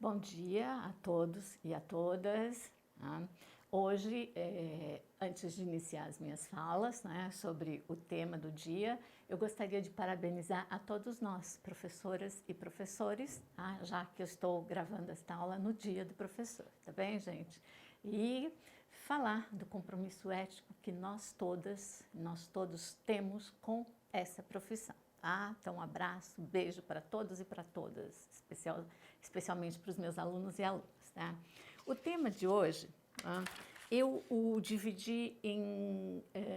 Bom dia a todos e a todas. Hoje, antes de iniciar as minhas falas, sobre o tema do dia, eu gostaria de parabenizar a todos nós, professoras e professores, já que eu estou gravando esta aula no Dia do Professor, tá bem, gente? E falar do compromisso ético que nós todos temos com essa profissão. Então, um abraço, um beijo para todos e para todas, especialmente para os meus alunos e alunas. O tema de hoje, eu o dividi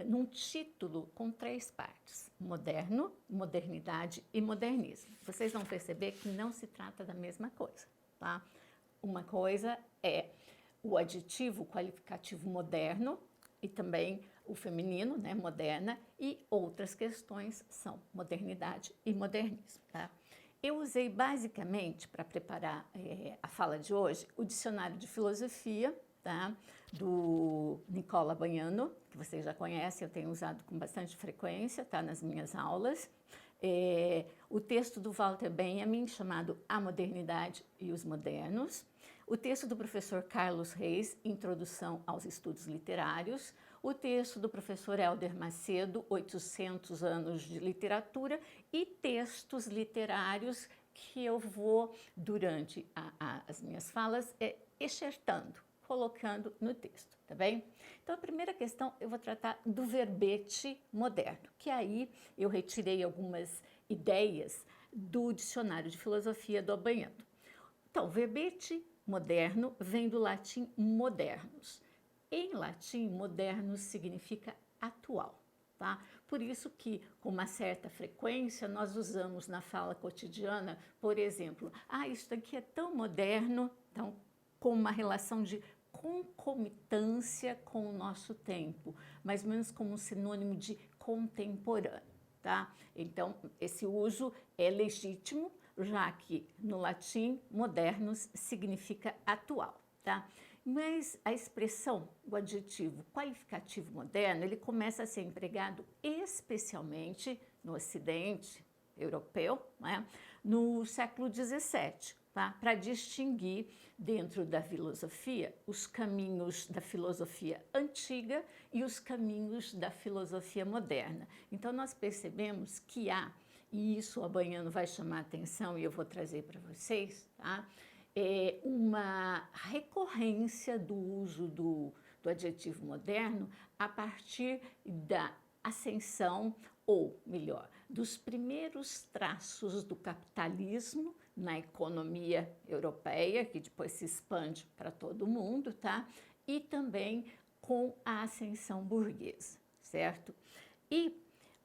num título com 3 partes: moderno, modernidade e modernismo. Vocês vão perceber que não se trata da mesma coisa, tá? Uma coisa é o adjetivo qualificativo moderno e também o feminino, moderna, e outras questões são modernidade e modernismo, tá? Eu usei basicamente, para preparar a fala de hoje, o dicionário de filosofia, tá? Do Nicola Baiano, que vocês já conhecem, eu tenho usado com bastante frequência, tá? Nas minhas aulas. O texto do Walter Benjamin, chamado A Modernidade e os Modernos. O texto do professor Carlos Reis, Introdução aos Estudos Literários. O texto do professor Hélder Macedo, 800 anos de literatura, e textos literários que eu vou, durante as minhas falas, excertando, colocando no texto, tá bem? Então, a primeira questão, eu vou tratar do verbete moderno, que aí eu retirei algumas ideias do dicionário de filosofia do Baiano. Então, verbete moderno vem do latim modernos. Em latim, moderno significa atual, tá? Por isso que, com uma certa frequência, nós usamos na fala cotidiana, por exemplo, isso aqui é tão moderno, então, com uma relação de concomitância com o nosso tempo, mais ou menos como um sinônimo de contemporâneo, tá? Então, esse uso é legítimo, já que no latim, modernos significa atual, tá? Mas a expressão, o adjetivo qualificativo moderno, ele começa a ser empregado especialmente no Ocidente europeu, no século XVII, tá? Para distinguir dentro da filosofia os caminhos da filosofia antiga e os caminhos da filosofia moderna. Então, nós percebemos que e isso o Baiano vai chamar a atenção e eu vou trazer para vocês, tá? Uma recorrência do uso do adjetivo moderno a partir da ascensão, ou melhor, dos primeiros traços do capitalismo na economia europeia, que depois se expande para todo o mundo, tá? E também com a ascensão burguesa, certo? E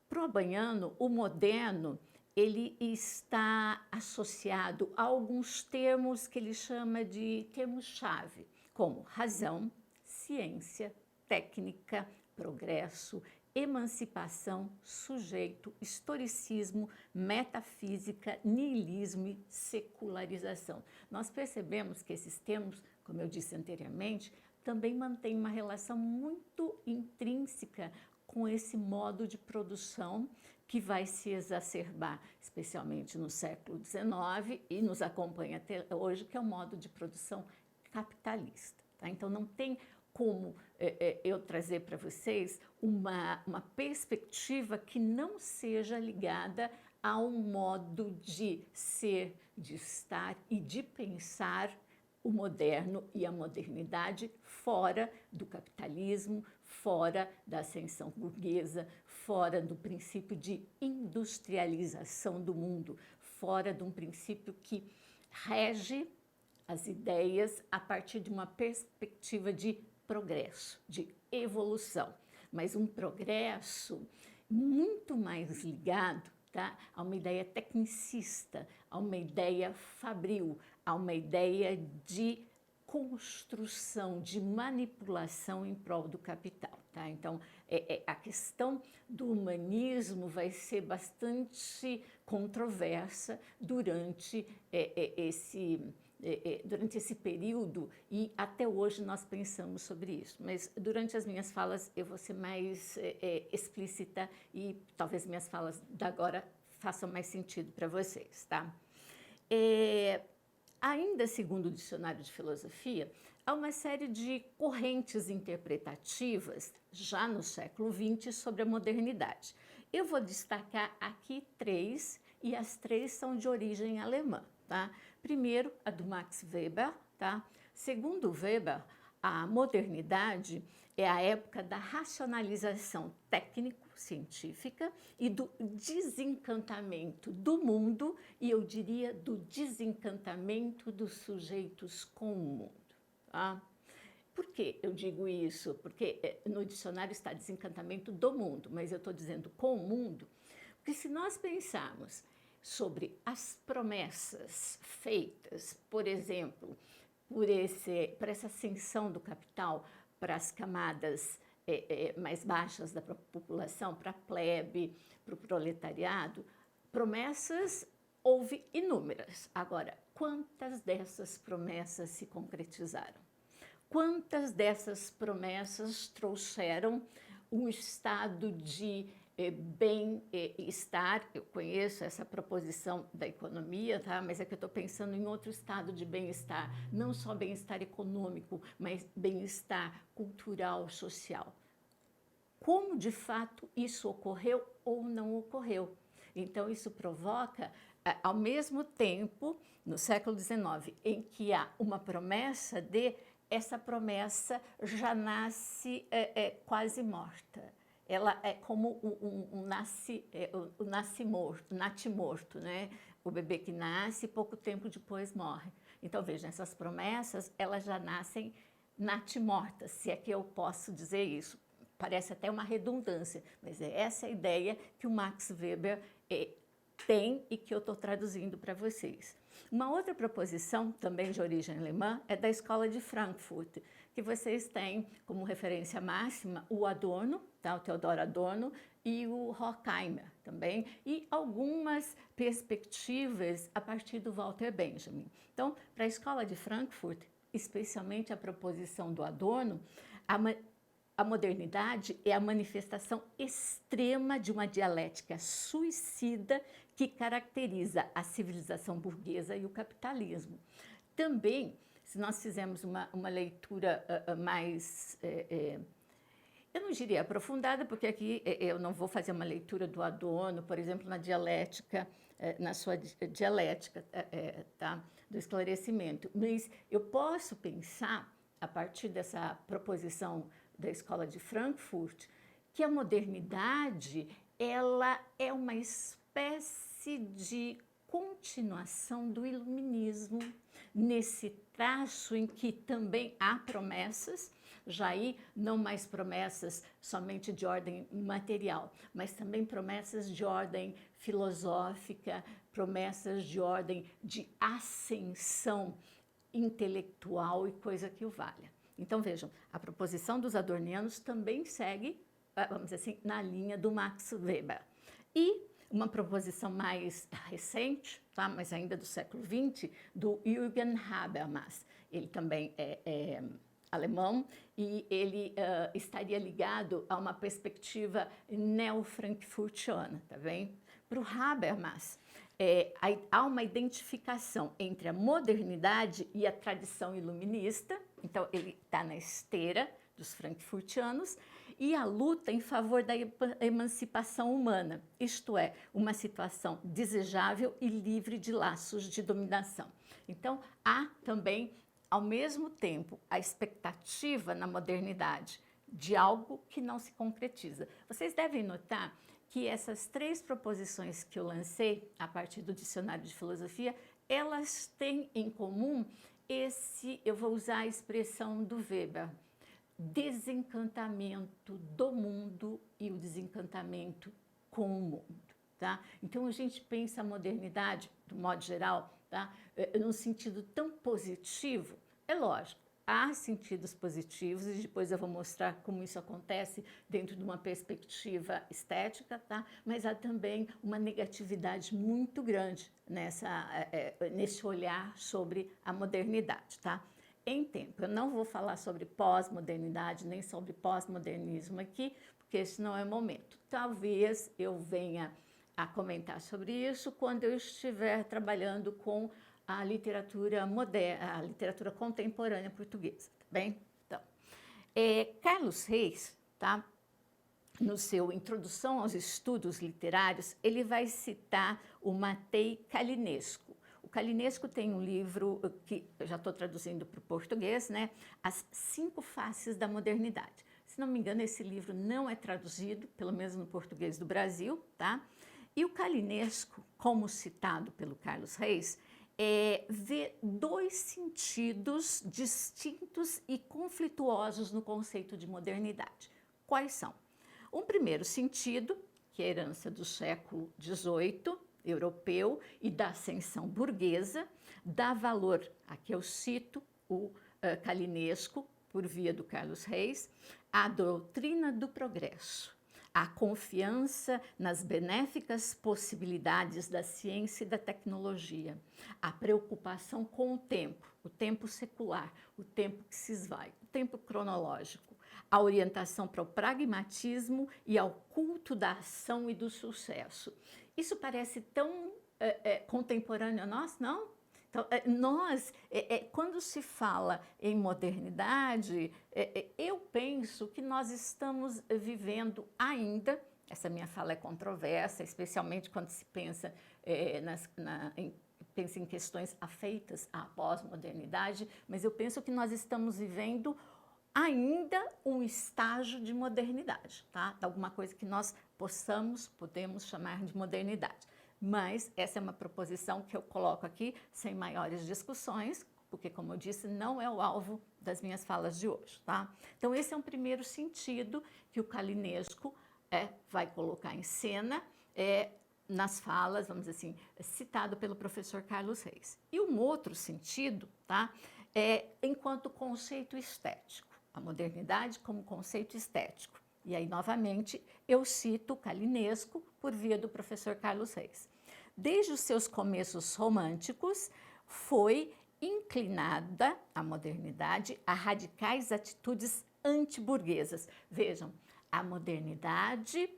para o Baiano, o moderno, ele está associado a alguns termos que ele chama de termos-chave, como razão, ciência, técnica, progresso, emancipação, sujeito, historicismo, metafísica, niilismo e secularização. Nós percebemos que esses termos, como eu disse anteriormente, também mantêm uma relação muito intrínseca com esse modo de produção que vai se exacerbar, especialmente no século XIX e nos acompanha até hoje, que é o modo de produção capitalista, tá? Então, não tem como eu trazer para vocês uma perspectiva que não seja ligada a um modo de ser, de estar e de pensar o moderno e a modernidade fora do capitalismo, fora da ascensão burguesa, fora do princípio de industrialização do mundo, fora de um princípio que rege as ideias a partir de uma perspectiva de progresso, de evolução, mas um progresso muito mais ligado, tá, a uma ideia tecnicista, a uma ideia fabril, a uma ideia de construção, de manipulação em prol do capital, tá? Então, a questão do humanismo vai ser bastante controversa durante esse período, e até hoje nós pensamos sobre isso. Mas durante as minhas falas eu vou ser mais explícita e talvez minhas falas de agora façam mais sentido para vocês, tá? Ainda segundo o Dicionário de Filosofia, há uma série de correntes interpretativas, já no século XX, sobre a modernidade. Eu vou destacar aqui 3, e as 3 são de origem alemã. Tá? Primeiro, a do Max Weber. Tá? Segundo Weber, a modernidade é a época da racionalização técnico-científica e do desencantamento do mundo, e eu diria do desencantamento dos sujeitos com o mundo. Tá? Por que eu digo isso? Porque no dicionário está desencantamento do mundo, mas eu estou dizendo com o mundo, porque se nós pensarmos sobre as promessas feitas, por exemplo, por essa ascensão do capital para as camadas mais baixas da população, para a plebe, para o proletariado, promessas houve inúmeras. Agora, quantas dessas promessas se concretizaram? Quantas dessas promessas trouxeram um estado de bem-estar? Eu conheço essa proposição da economia, tá? Mas é que eu estou pensando em outro estado de bem-estar, não só bem-estar econômico, mas bem-estar cultural, social. Como de fato isso ocorreu ou não ocorreu? Então isso provoca, ao mesmo tempo, no século XIX, em que há uma promessa essa promessa já nasce quase morta. Ela é como um natimorto, né? O bebê que nasce, pouco tempo depois morre. Então, vejam, essas promessas, elas já nascem natimortas, se é que eu posso dizer isso. Parece até uma redundância, mas é essa a ideia que o Max Weber tem e que eu estou traduzindo para vocês. Uma outra proposição, também de origem alemã, é da Escola de Frankfurt, que vocês têm como referência máxima o Adorno, tá? O Theodor Adorno, e o Horkheimer também, e algumas perspectivas a partir do Walter Benjamin. Então, para a Escola de Frankfurt, especialmente a proposição do Adorno, a modernidade é a manifestação extrema de uma dialética suicida que caracteriza a civilização burguesa e o capitalismo. Também, se nós fizermos uma leitura mais, eu não diria aprofundada, porque aqui eu não vou fazer uma leitura do Adorno, por exemplo, na dialética, na sua dialética tá, do esclarecimento, mas eu posso pensar, a partir dessa proposição da Escola de Frankfurt, que a modernidade ela é uma espécie de continuação do iluminismo, nesse traço em que também há promessas, já aí não mais promessas somente de ordem material, mas também promessas de ordem filosófica, promessas de ordem de ascensão intelectual e coisa que o valha. Então, vejam, a proposição dos adornianos também segue, vamos dizer assim, na linha do Max Weber. E uma proposição mais recente, tá? Mas ainda do século XX, do Jürgen Habermas. Ele também é alemão e ele estaria ligado a uma perspectiva neo-frankfurtiana, tá bem? Para o Habermas, há uma identificação entre a modernidade e a tradição iluminista, então ele está na esteira dos frankfurtianos, e a luta em favor da emancipação humana, isto é, uma situação desejável e livre de laços de dominação. Então, há também, ao mesmo tempo, a expectativa na modernidade de algo que não se concretiza. Vocês devem notar que essas 3 proposições que eu lancei a partir do Dicionário de Filosofia, elas têm em comum eu vou usar a expressão do Weber, desencantamento do mundo e o desencantamento com o mundo. Tá? Então, a gente pensa a modernidade, do modo geral, tá? Num sentido tão positivo, é lógico, há sentidos positivos e depois eu vou mostrar como isso acontece dentro de uma perspectiva estética, tá? Mas há também uma negatividade muito grande nesse olhar sobre a modernidade, tá? Em tempo, eu não vou falar sobre pós-modernidade nem sobre pós-modernismo aqui, porque esse não é o momento. Talvez eu venha a comentar sobre isso quando eu estiver trabalhando com a literatura moderna, a literatura contemporânea portuguesa, tá bem? Então, Carlos Reis, tá? No seu Introdução aos Estudos Literários, ele vai citar o Matei Calinesco. O Calinesco tem um livro que eu já estou traduzindo para o português, né? As 5 Faces da Modernidade. Se não me engano, esse livro não é traduzido, pelo menos no português do Brasil, tá? E o Calinesco, como citado pelo Carlos Reis, vê 2 sentidos distintos e conflituosos no conceito de modernidade. Quais são? Um primeiro sentido, que é a herança do século XVIII, europeu, e da ascensão burguesa, dá valor, aqui eu cito o Calinesco, por via do Carlos Reis, à doutrina do progresso, à confiança nas benéficas possibilidades da ciência e da tecnologia, à preocupação com o tempo secular, o tempo que se esvai, o tempo cronológico, a orientação para o pragmatismo e ao culto da ação e do sucesso. Isso parece tão contemporâneo a nós, não? Então, quando se fala em modernidade, eu penso que nós estamos vivendo ainda, essa minha fala é controversa, especialmente quando se pensa pensa em questões afeitas à pós-modernidade, mas eu penso que nós estamos vivendo ainda um estágio de modernidade, tá? Alguma coisa que nós podemos chamar de modernidade. Mas essa é uma proposição que eu coloco aqui sem maiores discussões, porque, como eu disse, não é o alvo das minhas falas de hoje, tá? Então, esse é um primeiro sentido que o Calinesco vai colocar em cena nas falas, vamos dizer assim, citado pelo professor Carlos Reis. E um outro sentido, tá? Enquanto conceito estético. A modernidade como conceito estético. E aí, novamente, eu cito Calinesco por via do professor Carlos Reis. Desde os seus começos românticos, foi inclinada a modernidade a radicais atitudes antiburguesas. Vejam, a modernidade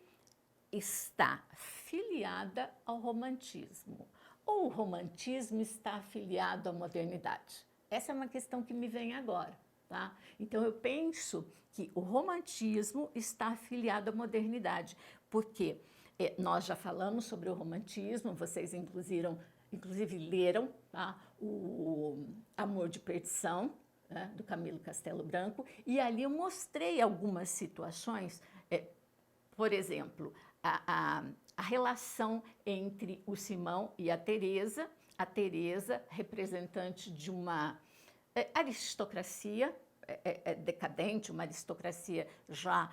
está filiada ao romantismo, ou o romantismo está afiliado à modernidade? Essa é uma questão que me vem agora. Tá? Então, eu penso que o romantismo está afiliado à modernidade, porque nós já falamos sobre o romantismo, vocês inclusive leram, tá? O Amor de Perdição, né? Do Camilo Castelo Branco, e ali eu mostrei algumas situações, por exemplo, a relação entre o Simão e a Teresa representante de uma aristocracia decadente, uma aristocracia já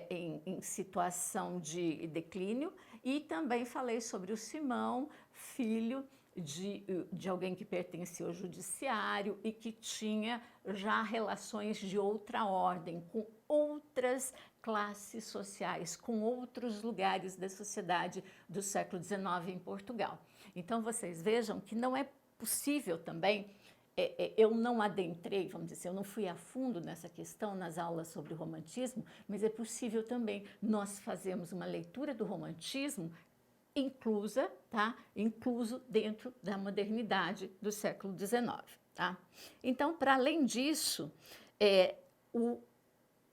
em situação de declínio, e também falei sobre o Simão, filho de alguém que pertencia ao judiciário e que tinha já relações de outra ordem, com outras classes sociais, com outros lugares da sociedade do século XIX em Portugal. Então, vocês vejam que não é possível também eu não adentrei, vamos dizer, eu não fui a fundo nessa questão nas aulas sobre o romantismo, mas é possível também nós fazermos uma leitura do romantismo incluso dentro da modernidade do século XIX. Tá? Então, para além disso,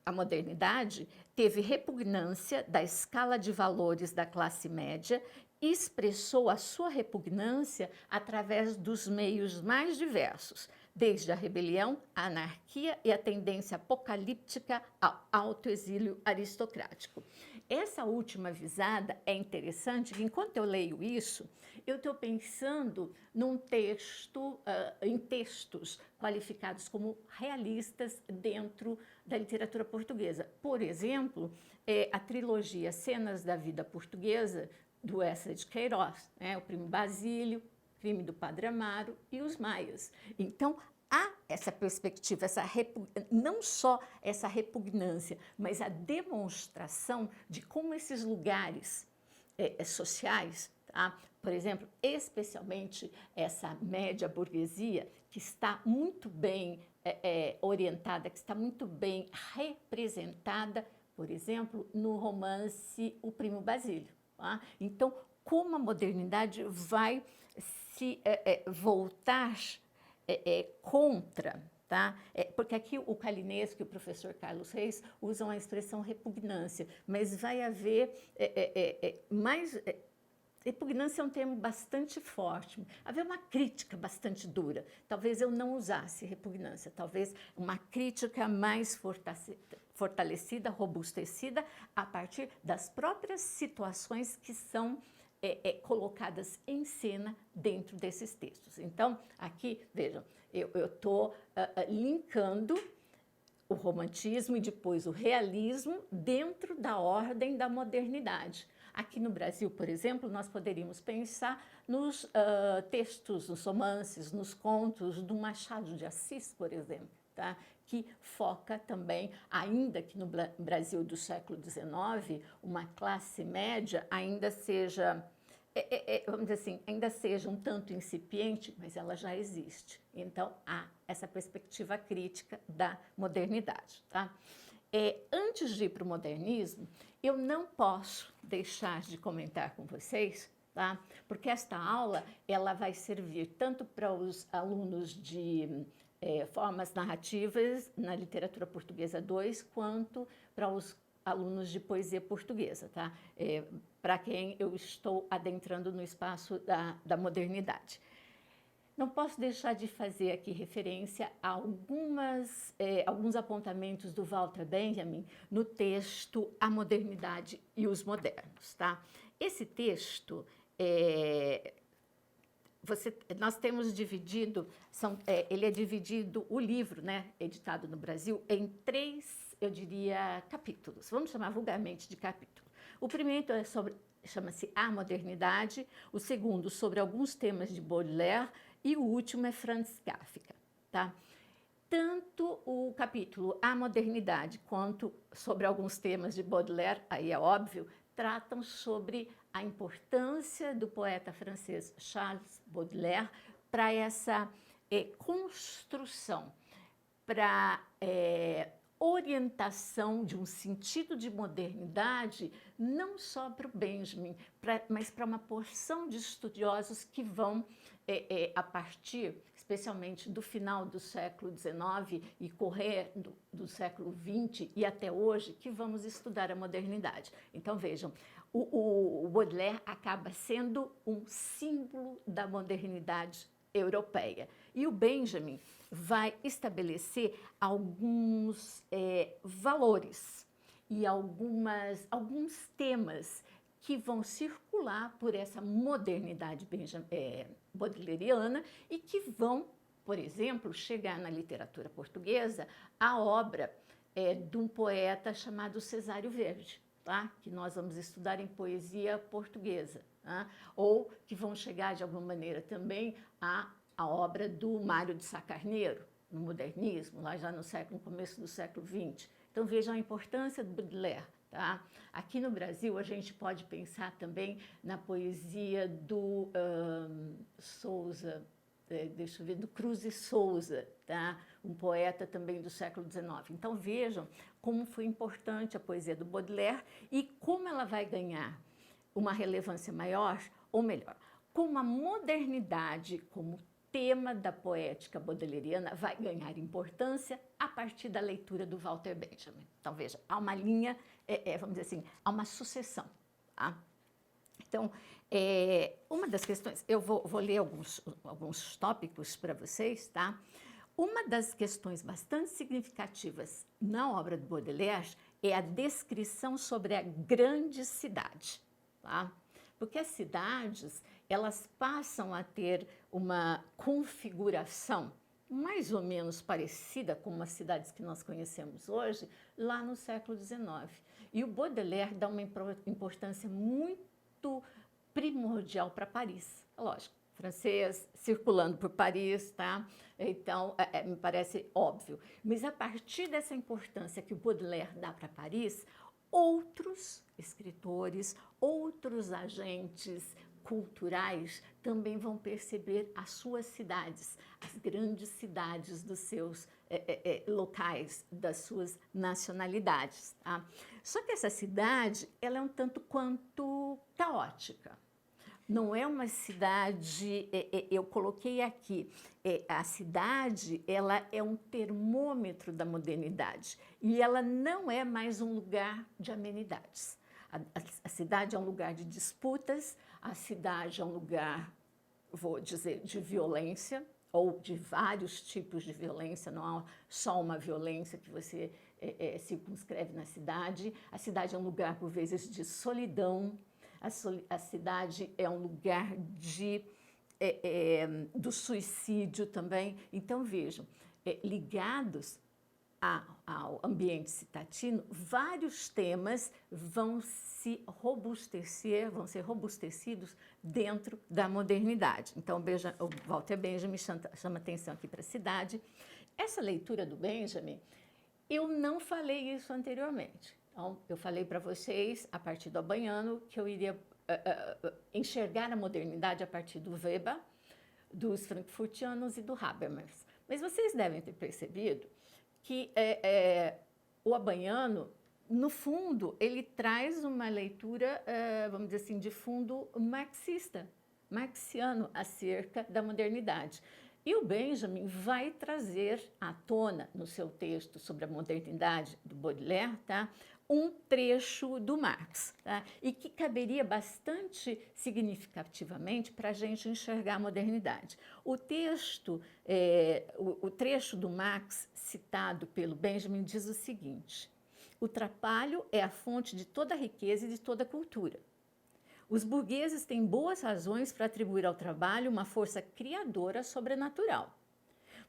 a modernidade teve repugnância da escala de valores da classe média e expressou a sua repugnância através dos meios mais diversos, desde a rebelião, a anarquia e a tendência apocalíptica ao autoexílio aristocrático. Essa última visada é interessante, que enquanto eu leio isso, eu estou pensando em textos qualificados como realistas dentro da literatura portuguesa. Por exemplo, a trilogia Cenas da Vida Portuguesa, do Eça de Queiroz, né? O Primo Basílio, Crime do Padre Amaro e Os Maias. Então, há essa perspectiva, não só essa repugnância, mas a demonstração de como esses lugares sociais, tá? Por exemplo, especialmente essa média burguesia, que está muito bem orientada, que está muito bem representada, por exemplo, no romance O Primo Basílio. Tá? Então, como a modernidade vai se voltar contra, tá? Porque aqui o Kalinesco e o professor Carlos Reis usam a expressão repugnância, mas vai haver mais... repugnância é um termo bastante forte, haver uma crítica bastante dura. Talvez eu não usasse repugnância, talvez uma crítica mais fortalecida, robustecida, a partir das próprias situações que são colocadas em cena dentro desses textos. Então, aqui, vejam, eu estou linkando o romantismo e depois o realismo dentro da ordem da modernidade. Aqui no Brasil, por exemplo, nós poderíamos pensar nos textos, nos romances, nos contos do Machado de Assis, por exemplo, tá? Que foca também, ainda que no Brasil do século XIX, uma classe média ainda seja, vamos dizer assim, ainda seja um tanto incipiente, mas ela já existe. Então, há essa perspectiva crítica da modernidade, tá? Antes de ir para o modernismo, eu não posso deixar de comentar com vocês, tá? Porque esta aula ela vai servir tanto para os alunos de formas narrativas na literatura portuguesa 2, quanto para os alunos de poesia portuguesa, tá? Para quem eu estou adentrando no espaço da modernidade. Não posso deixar de fazer aqui referência a alguns apontamentos do Walter Benjamin no texto A Modernidade e os Modernos, tá? Esse texto, nós temos dividido, ele é dividido, o livro, né, editado no Brasil, em 3, eu diria, capítulos. Vamos chamar vulgarmente de capítulo. O primeiro chama-se A Modernidade, o segundo sobre alguns temas de Baudelaire, e o último é Franz Kafka, tá? Tanto o capítulo A Modernidade quanto sobre alguns temas de Baudelaire, aí é óbvio, tratam sobre a importância do poeta francês Charles Baudelaire para essa construção, para orientação de um sentido de modernidade, não só para o Benjamin, mas para uma porção de estudiosos que vão, a partir, especialmente do final do século XIX e correr do século XX e até hoje, que vamos estudar a modernidade. Então, vejam, o Baudelaire acaba sendo um símbolo da modernidade europeia. E o Benjamin vai estabelecer alguns valores e alguns temas que vão circular por essa modernidade baudelariana e que vão, por exemplo, chegar na literatura portuguesa a obra de um poeta chamado Cesário Verde, tá? Que nós vamos estudar em poesia portuguesa, tá? Ou que vão chegar de alguma maneira também a obra do Mário de Sá Carneiro, no modernismo, lá já no começo do século XX. Então vejam a importância do Baudelaire, tá? Aqui no Brasil a gente pode pensar também na poesia do Souza, deixa eu ver, do Cruz e Souza, tá? Um poeta também do século XIX. Então vejam como foi importante a poesia do Baudelaire e como ela vai ganhar uma relevância maior, ou melhor, como a modernidade, como tema da poética baudelariana vai ganhar importância a partir da leitura do Walter Benjamin. Então, veja, há uma linha, vamos dizer assim, há uma sucessão. Tá? Então, uma das questões, eu vou ler alguns tópicos para vocês, tá? Uma das questões bastante significativas na obra do Baudelaire é a descrição sobre a grande cidade, tá? Porque as cidades, elas passam a ter uma configuração mais ou menos parecida com as cidades que nós conhecemos hoje, lá no século XIX. E o Baudelaire dá uma importância muito primordial para Paris, lógico, francês circulando por Paris, tá? Então, me parece óbvio. Mas a partir dessa importância que o Baudelaire dá para Paris, outros escritores, outros agentes culturais também vão perceber as suas cidades, as grandes cidades dos seus locais, das suas nacionalidades. Tá? Só que essa cidade, ela é um tanto quanto caótica, Não é uma cidade, eu coloquei aqui, a cidade ela é um termômetro da modernidade e ela não é mais um lugar de amenidades. A cidade é um lugar de disputas, a cidade é um lugar, vou dizer, de violência, ou de vários tipos de violência, não há só uma violência que você circunscreve na cidade. A cidade é um lugar, por vezes, de solidão, a cidade é um lugar do suicídio também. Então, vejam, ligados ao ambiente citatino, vários temas vão ser robustecidos dentro da modernidade. Então, o Walter Benjamin chama atenção aqui para a cidade. Essa leitura do Benjamin, eu não falei isso anteriormente. Então, eu falei para vocês, a partir do Abaiano, que eu iria enxergar a modernidade a partir do Weber, dos frankfurtianos e do Habermas. Mas vocês devem ter percebido que o Abaiano, no fundo, ele traz uma leitura, vamos dizer assim, de fundo marxiano acerca da modernidade. E o Benjamin vai trazer à tona, no seu texto sobre a modernidade do Baudelaire, tá, um trecho do Marx, tá, e que caberia bastante significativamente para a gente enxergar a modernidade. O texto, o trecho do Marx citado pelo Benjamin diz o seguinte: o trabalho é a fonte de toda a riqueza e de toda a cultura. Os burgueses têm boas razões para atribuir ao trabalho uma força criadora sobrenatural,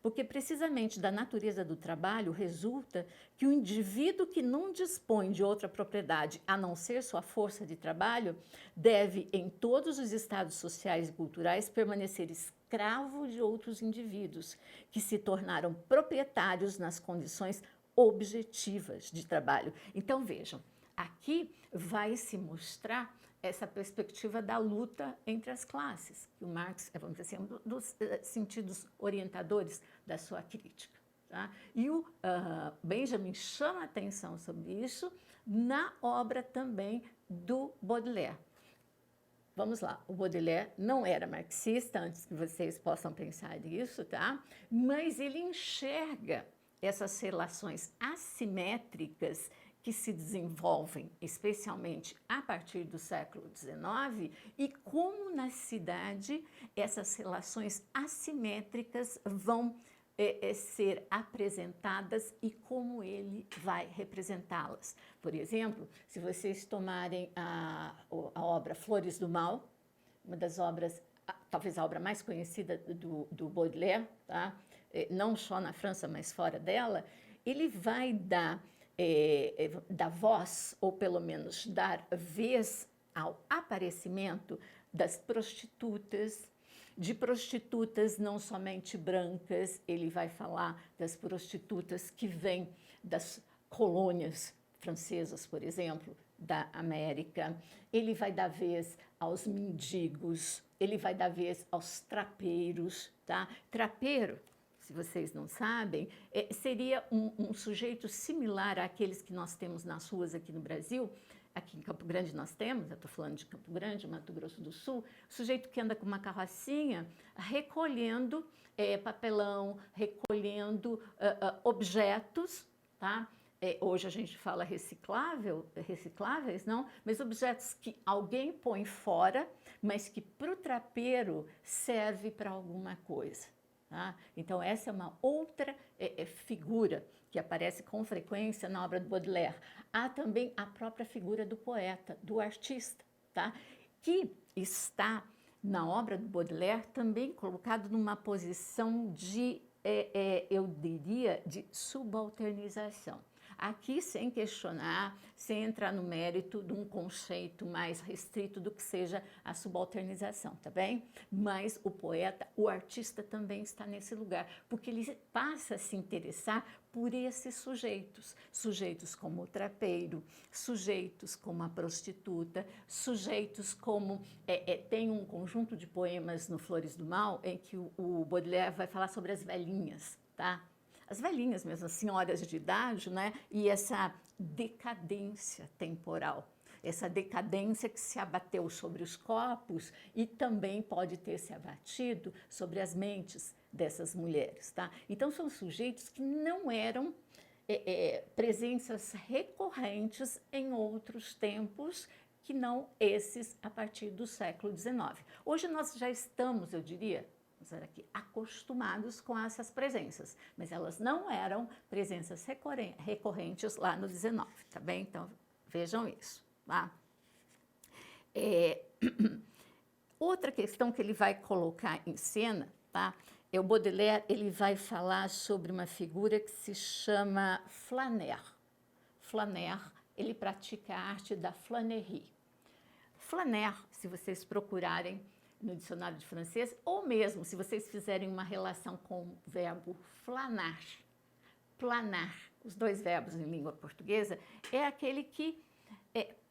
porque precisamente da natureza do trabalho resulta que o indivíduo que não dispõe de outra propriedade a não ser sua força de trabalho deve, em todos os estados sociais e culturais, permanecer escravo de outros indivíduos que se tornaram proprietários nas condições objetivas de trabalho. Então, vejam, aqui vai se mostrar essa perspectiva da luta entre as classes, que o Marx, vamos dizer assim, um dos sentidos orientadores da sua crítica. Tá? E o Benjamin chama atenção sobre isso na obra também do Baudelaire. Vamos lá, o Baudelaire não era marxista, antes que vocês possam pensar nisso, tá? Mas ele enxerga essas relações assimétricas que se desenvolvem, especialmente a partir do século XIX, e como na cidade essas relações assimétricas vão ser apresentadas e como ele vai representá-las. Por exemplo, se vocês tomarem a obra Flores do Mal, uma das obras, talvez a obra mais conhecida do Baudelaire, tá? Não só na França, mas fora dela, ele vai dar voz, ou pelo menos dar vez ao aparecimento das prostitutas, de prostitutas não somente brancas, ele vai falar das prostitutas que vêm das colônias francesas, por exemplo, da América. Ele vai dar vez aos mendigos, ele vai dar vez aos trapeiros, tá? Trapeiro, se vocês não sabem, seria um sujeito similar àqueles que nós temos nas ruas aqui no Brasil. Aqui em Campo Grande nós temos, eu estou falando de Campo Grande, Mato Grosso do Sul, sujeito que anda com uma carrocinha recolhendo papelão, recolhendo objetos, tá? Hoje a gente fala recicláveis, não? Mas objetos que alguém põe fora, mas que para o trapeiro serve para alguma coisa. Tá? Então, essa é uma outra figura que aparece com frequência na obra do Baudelaire. Há também a própria figura do poeta, do artista, tá? Que está na obra do Baudelaire também colocado numa posição de, eu diria, de subalternização. Aqui, sem questionar, sem entrar no mérito de um conceito mais restrito do que seja a subalternização, tá bem? Mas o poeta, o artista também está nesse lugar, porque ele passa a se interessar por esses sujeitos, sujeitos como o trapeiro, sujeitos como a prostituta, sujeitos como... tem um conjunto de poemas no Flores do Mal em que o Baudelaire vai falar sobre as velhinhas, tá? As velhinhas mesmo, as senhoras de idade, né? E essa decadência temporal. essa decadência que se abateu sobre os corpos e também pode ter se abatido sobre as mentes dessas mulheres, tá? Então, são sujeitos que não eram presenças recorrentes em outros tempos que não esses a partir do século XIX. Hoje nós já estamos, eu diria, aqui, acostumados com essas presenças, mas elas não eram presenças recorrentes lá no XIX, tá bem? Então, vejam isso, tá? Outra questão que ele vai colocar em cena, tá? O Baudelaire, ele vai falar sobre uma figura que se chama Flaneur. Flaneur, ele pratica a arte da flânerie. Flaneur, se vocês procurarem no dicionário de francês, ou mesmo se vocês fizerem uma relação com o verbo flanar, planar, os dois verbos em língua portuguesa, é aquele que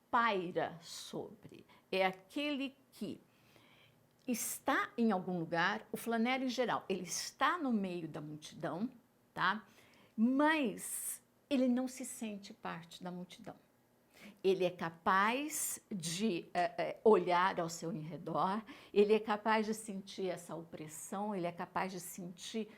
paira sobre, é aquele que está em algum lugar. O flaneur, em geral, ele está no meio da multidão, tá? Mas ele não se sente parte da multidão. Ele é capaz de olhar ao seu redor, ele é capaz de sentir essa opressão, ele é capaz de sentir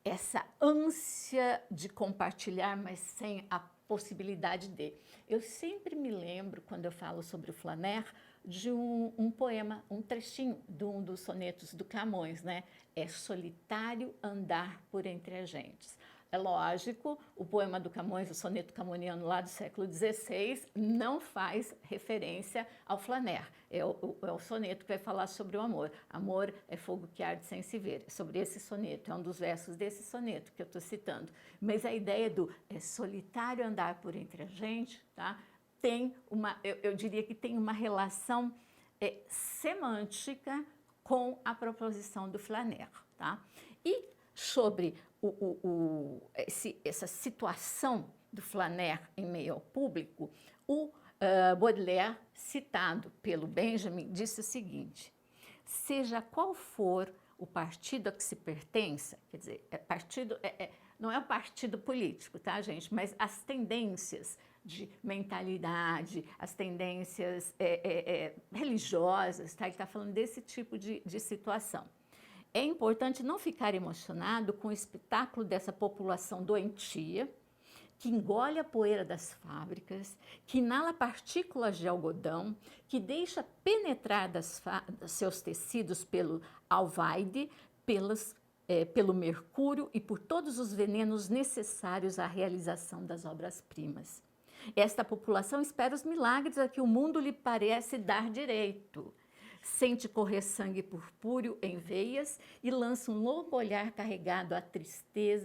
essa ânsia de compartilhar, mas sem a possibilidade de. Eu sempre me lembro, quando eu falo sobre o Flaneur, de um poema, um trechinho de um dos sonetos do Camões, né? É solitário andar por entre as gentes. É lógico, o poema do Camões, o soneto camoniano lá do século XVI, não faz referência ao Flaneur. É o soneto que vai falar sobre o amor. Amor é fogo que arde sem se ver. É sobre esse soneto, é um dos versos desse soneto que eu estou citando. Mas a ideia do solitário andar por entre a gente, tá? Tem uma, eu diria que tem uma relação semântica com a proposição do Flaneur, tá? E sobre essa situação do Flaneur em meio ao público, o Baudelaire, citado pelo Benjamin, disse o seguinte: seja qual for o partido a que se pertença, quer dizer, não é o partido político, tá, gente? Mas as tendências de mentalidade, as tendências religiosas, tá? Ele está falando desse tipo de situação. É importante não ficar emocionado com o espetáculo dessa população doentia, que engole a poeira das fábricas, que inala partículas de algodão, que deixa penetrar seus tecidos pelo alvaide, pelo mercúrio e por todos os venenos necessários à realização das obras-primas. Esta população espera os milagres a que o mundo lhe parece dar direito. Sente correr sangue purpúreo em veias e lança um longo olhar carregado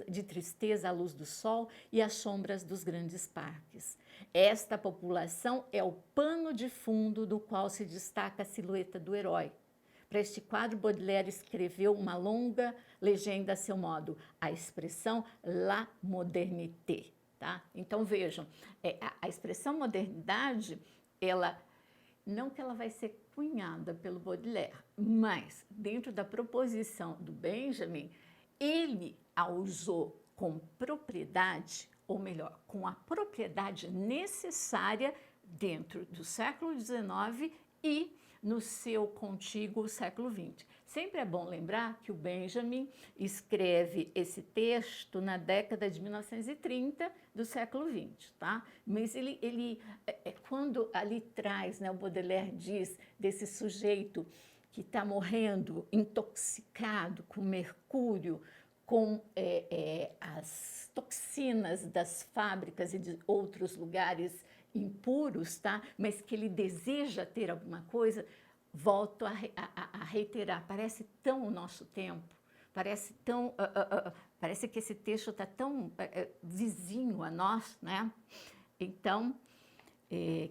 de tristeza à luz do sol e às sombras dos grandes parques. Esta população é o pano de fundo do qual se destaca a silhueta do herói. Para este quadro, Baudelaire escreveu uma longa legenda a seu modo, a expressão la modernité. Tá? Então, vejam, a expressão modernidade, não que ela vai ser cunhada pelo Baudelaire, mas dentro da proposição do Benjamin, ele a usou com propriedade, ou melhor, com a propriedade necessária dentro do século XIX e no seu contíguo século XX. Sempre é bom lembrar que o Benjamin escreve esse texto na década de 1930 do século XX, tá? Mas quando ali traz, né, o Baudelaire diz desse sujeito que está morrendo intoxicado com mercúrio, com as toxinas das fábricas e de outros lugares impuros, tá? Mas que ele deseja ter alguma coisa, volto a reiterar, parece tão o nosso tempo, parece que esse texto está tão vizinho a nós, né? Então,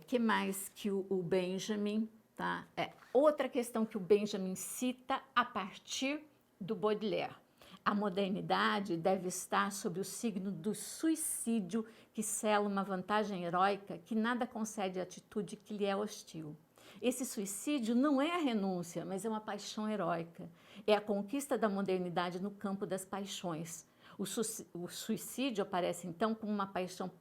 que mais que o Benjamin, tá? Outra questão que o Benjamin cita a partir do Baudelaire. A modernidade deve estar sob o signo do suicídio que sela uma vantagem heróica que nada concede à atitude que lhe é hostil. Esse suicídio não é a renúncia, mas é uma paixão heróica. É a conquista da modernidade no campo das paixões. O suicídio aparece, então, como uma paixão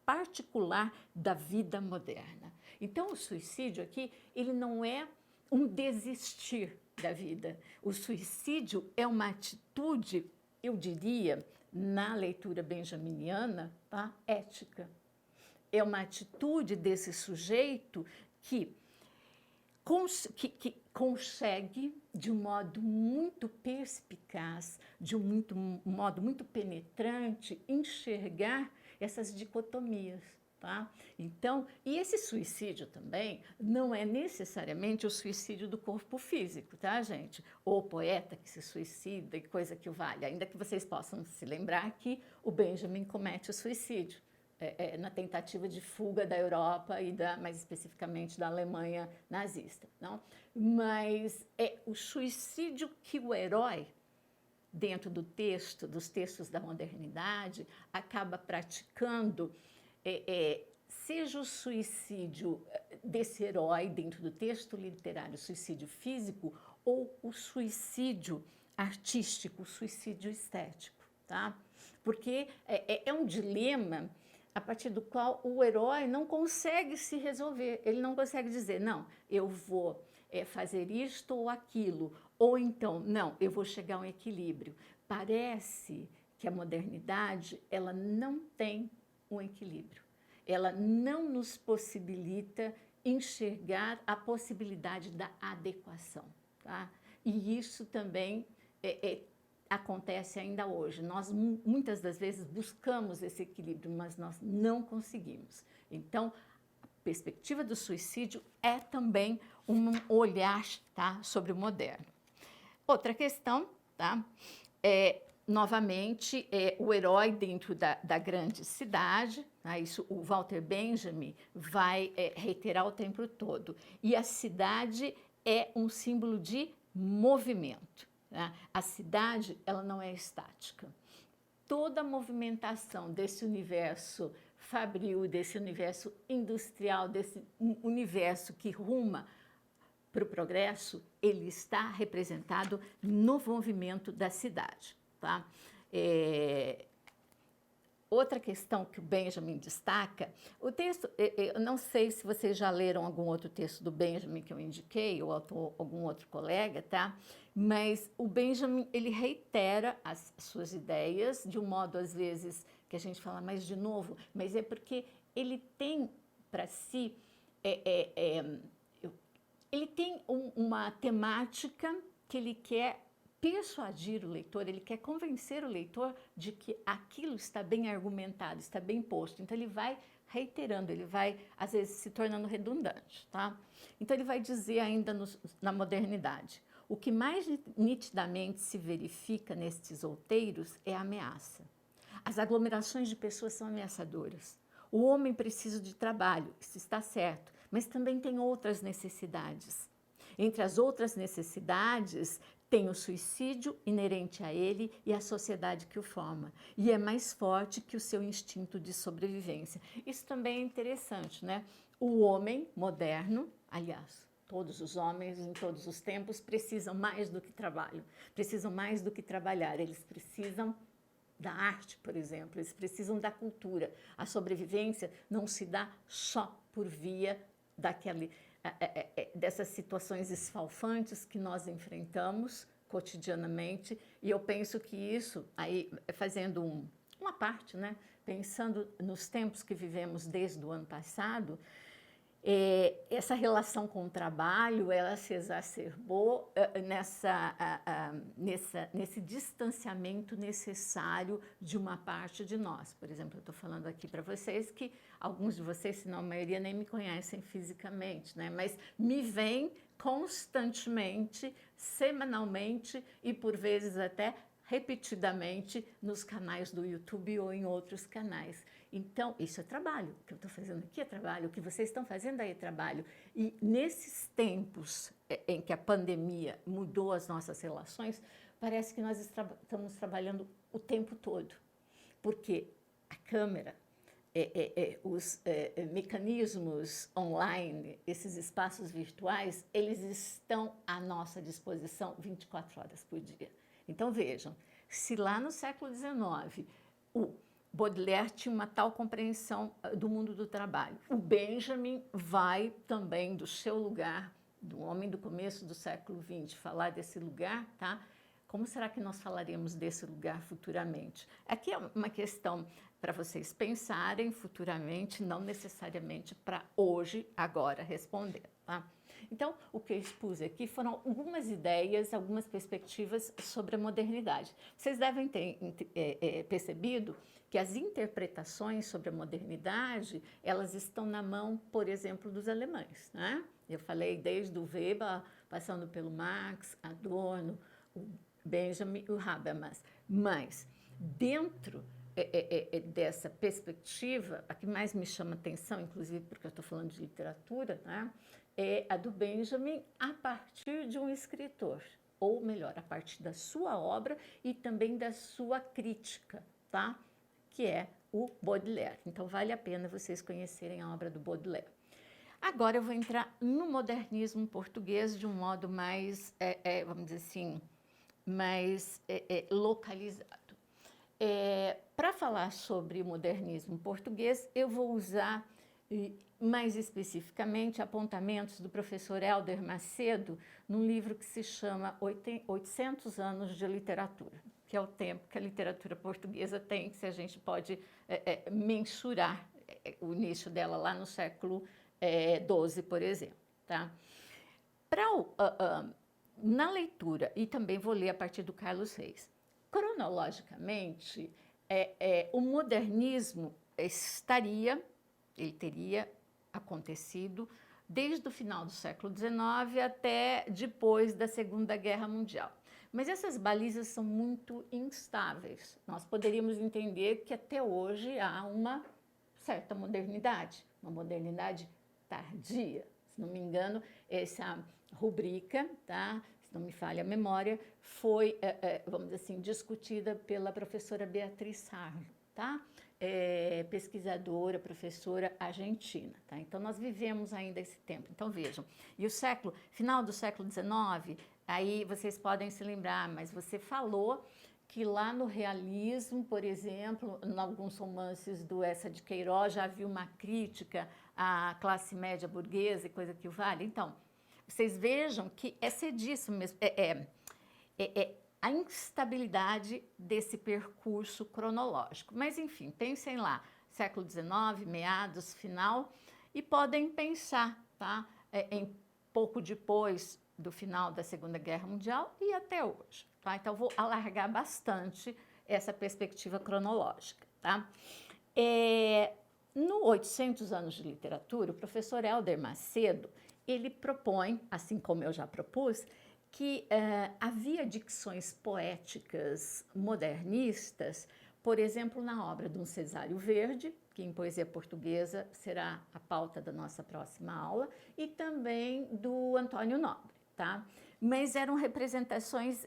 particular da vida moderna. Então, o suicídio aqui, ele não é um desistir da vida. O suicídio é uma atitude, eu diria, na leitura benjaminiana, tá? Ética. É uma atitude desse sujeito que consegue, de um modo muito perspicaz, de um modo muito penetrante, enxergar essas dicotomias. Tá? Então, e esse suicídio também não é necessariamente o suicídio do corpo físico, tá, gente? Ou o poeta que se suicida e coisa que o vale, ainda que vocês possam se lembrar que o Benjamin comete o suicídio na tentativa de fuga da Europa e mais especificamente da Alemanha nazista, não? Mas é o suicídio que o herói, dentro dos textos da modernidade, acaba praticando. Seja o suicídio desse herói dentro do texto literário, suicídio físico, ou o suicídio artístico, o suicídio estético, tá? Porque é um dilema a partir do qual o herói não consegue se resolver, ele não consegue dizer, não, eu vou fazer isto ou aquilo, ou então, não, eu vou chegar a um equilíbrio. Parece que a modernidade, ela não tem um equilíbrio. Ela não nos possibilita enxergar a possibilidade da adequação. Tá? E isso também acontece ainda hoje. Nós, muitas das vezes, buscamos esse equilíbrio, mas nós não conseguimos. Então, a perspectiva do suicídio é também um olhar, tá, sobre o moderno. Outra questão, tá, novamente, o herói dentro da grande cidade, tá? Isso o Walter Benjamin vai reiterar o tempo todo. E a cidade é um símbolo de movimento. Tá? A cidade, ela não é estática. Toda a movimentação desse universo fabril, desse universo industrial, desse universo que ruma para o progresso, ele está representado no movimento da cidade. Tá? Outra questão que o Benjamin destaca, o texto, eu não sei se vocês já leram algum outro texto do Benjamin que eu indiquei, ou algum outro colega, tá? Mas o Benjamin, ele reitera as suas ideias de um modo, às vezes, que a gente fala, mas de novo, mas é porque ele tem para si, ele tem uma temática que ele quer persuadir o leitor, ele quer convencer o leitor de que aquilo está bem argumentado, está bem posto. Então, ele vai reiterando, ele vai, às vezes, se tornando redundante. Tá? Então, ele vai dizer ainda na modernidade, o que mais nitidamente se verifica nestes outeiros é a ameaça. As aglomerações de pessoas são ameaçadoras. O homem precisa de trabalho, isso está certo, mas também tem outras necessidades. Entre as outras necessidades, tem o suicídio inerente a ele e a sociedade que o forma. E é mais forte que o seu instinto de sobrevivência. Isso também é interessante, né? O homem moderno, aliás, todos os homens em todos os tempos precisam mais do que trabalho, precisam mais do que trabalhar, eles precisam da arte, por exemplo, eles precisam da cultura. A sobrevivência não se dá só por via dessas situações esfalfantes que nós enfrentamos cotidianamente, e eu penso que isso, aí fazendo uma parte, né, pensando nos tempos que vivemos desde o ano passado, essa relação com o trabalho, ela se exacerbou nesse distanciamento necessário de uma parte de nós. Por exemplo, eu estou falando aqui para vocês que alguns de vocês, se não a maioria, nem me conhecem fisicamente, né? Mas me veem constantemente, semanalmente e por vezes até repetidamente nos canais do YouTube ou em outros canais. Então, isso é trabalho. O que eu estou fazendo aqui é trabalho, o que vocês estão fazendo aí é trabalho. E nesses tempos em que a pandemia mudou as nossas relações, parece que nós estamos trabalhando o tempo todo. Porque a câmera, os mecanismos online, esses espaços virtuais, eles estão à nossa disposição 24 horas por dia. Então, vejam, se lá no século XIX Baudelaire tinha uma tal compreensão do mundo do trabalho. O Benjamin vai também do seu lugar, do homem do começo do século XX, falar desse lugar, tá? Como será que nós falaremos desse lugar futuramente? Aqui é uma questão para vocês pensarem futuramente, não necessariamente para hoje, agora, responder, tá? Então, o que eu expus aqui foram algumas ideias, algumas perspectivas sobre a modernidade. Vocês devem ter percebido que as interpretações sobre a modernidade, elas estão na mão, por exemplo, dos alemães, né? Eu falei desde o Weber, passando pelo Marx, Adorno, o Benjamin e o Habermas. Mas, dentro dessa perspectiva, a que mais me chama atenção, inclusive porque eu estou falando de literatura, né, é a do Benjamin a partir de um escritor, ou melhor, a partir da sua obra e também da sua crítica, tá? Que é o Baudelaire. Então, vale a pena vocês conhecerem a obra do Baudelaire. Agora eu vou entrar no modernismo português de um modo mais, vamos dizer assim, mais localizado. Para falar sobre o modernismo português, eu vou usar mais especificamente apontamentos do professor Hélder Macedo num livro que se chama 800 anos de literatura, que é o tempo que a literatura portuguesa tem, se a gente pode mensurar o início dela lá no século XII, por exemplo. Tá? Na leitura, e também vou ler a partir do Carlos Reis, cronologicamente, o modernismo ele teria acontecido desde o final do século XIX até depois da Segunda Guerra Mundial. Mas essas balizas são muito instáveis. Nós poderíamos entender que até hoje há uma certa modernidade, uma modernidade tardia. Se não me engano, essa rubrica, tá? Se não me falha a memória, foi, vamos dizer assim, discutida pela professora Beatriz Sarlo, tá? Pesquisadora, professora argentina, tá? Então, nós vivemos ainda esse tempo. Então, vejam, e o final do século XIX, aí vocês podem se lembrar, mas você falou que lá no realismo, por exemplo, em alguns romances do Eça de Queiroz, já havia uma crítica à classe média burguesa e coisa que o vale. Então, vocês vejam que é cedíssimo mesmo, a instabilidade desse percurso cronológico. Mas, enfim, pensem lá, século XIX, meados, final, e podem pensar, tá, em pouco depois do final da Segunda Guerra Mundial e até hoje. Tá? Então, vou alargar bastante essa perspectiva cronológica. Tá? No 800 anos de literatura, o professor Hélder Macedo, ele propõe, assim como eu já propus, que havia dicções poéticas modernistas, por exemplo, na obra de um Cesário Verde, que em poesia portuguesa será a pauta da nossa próxima aula, e também do Antônio Nobre, tá? Mas eram representações,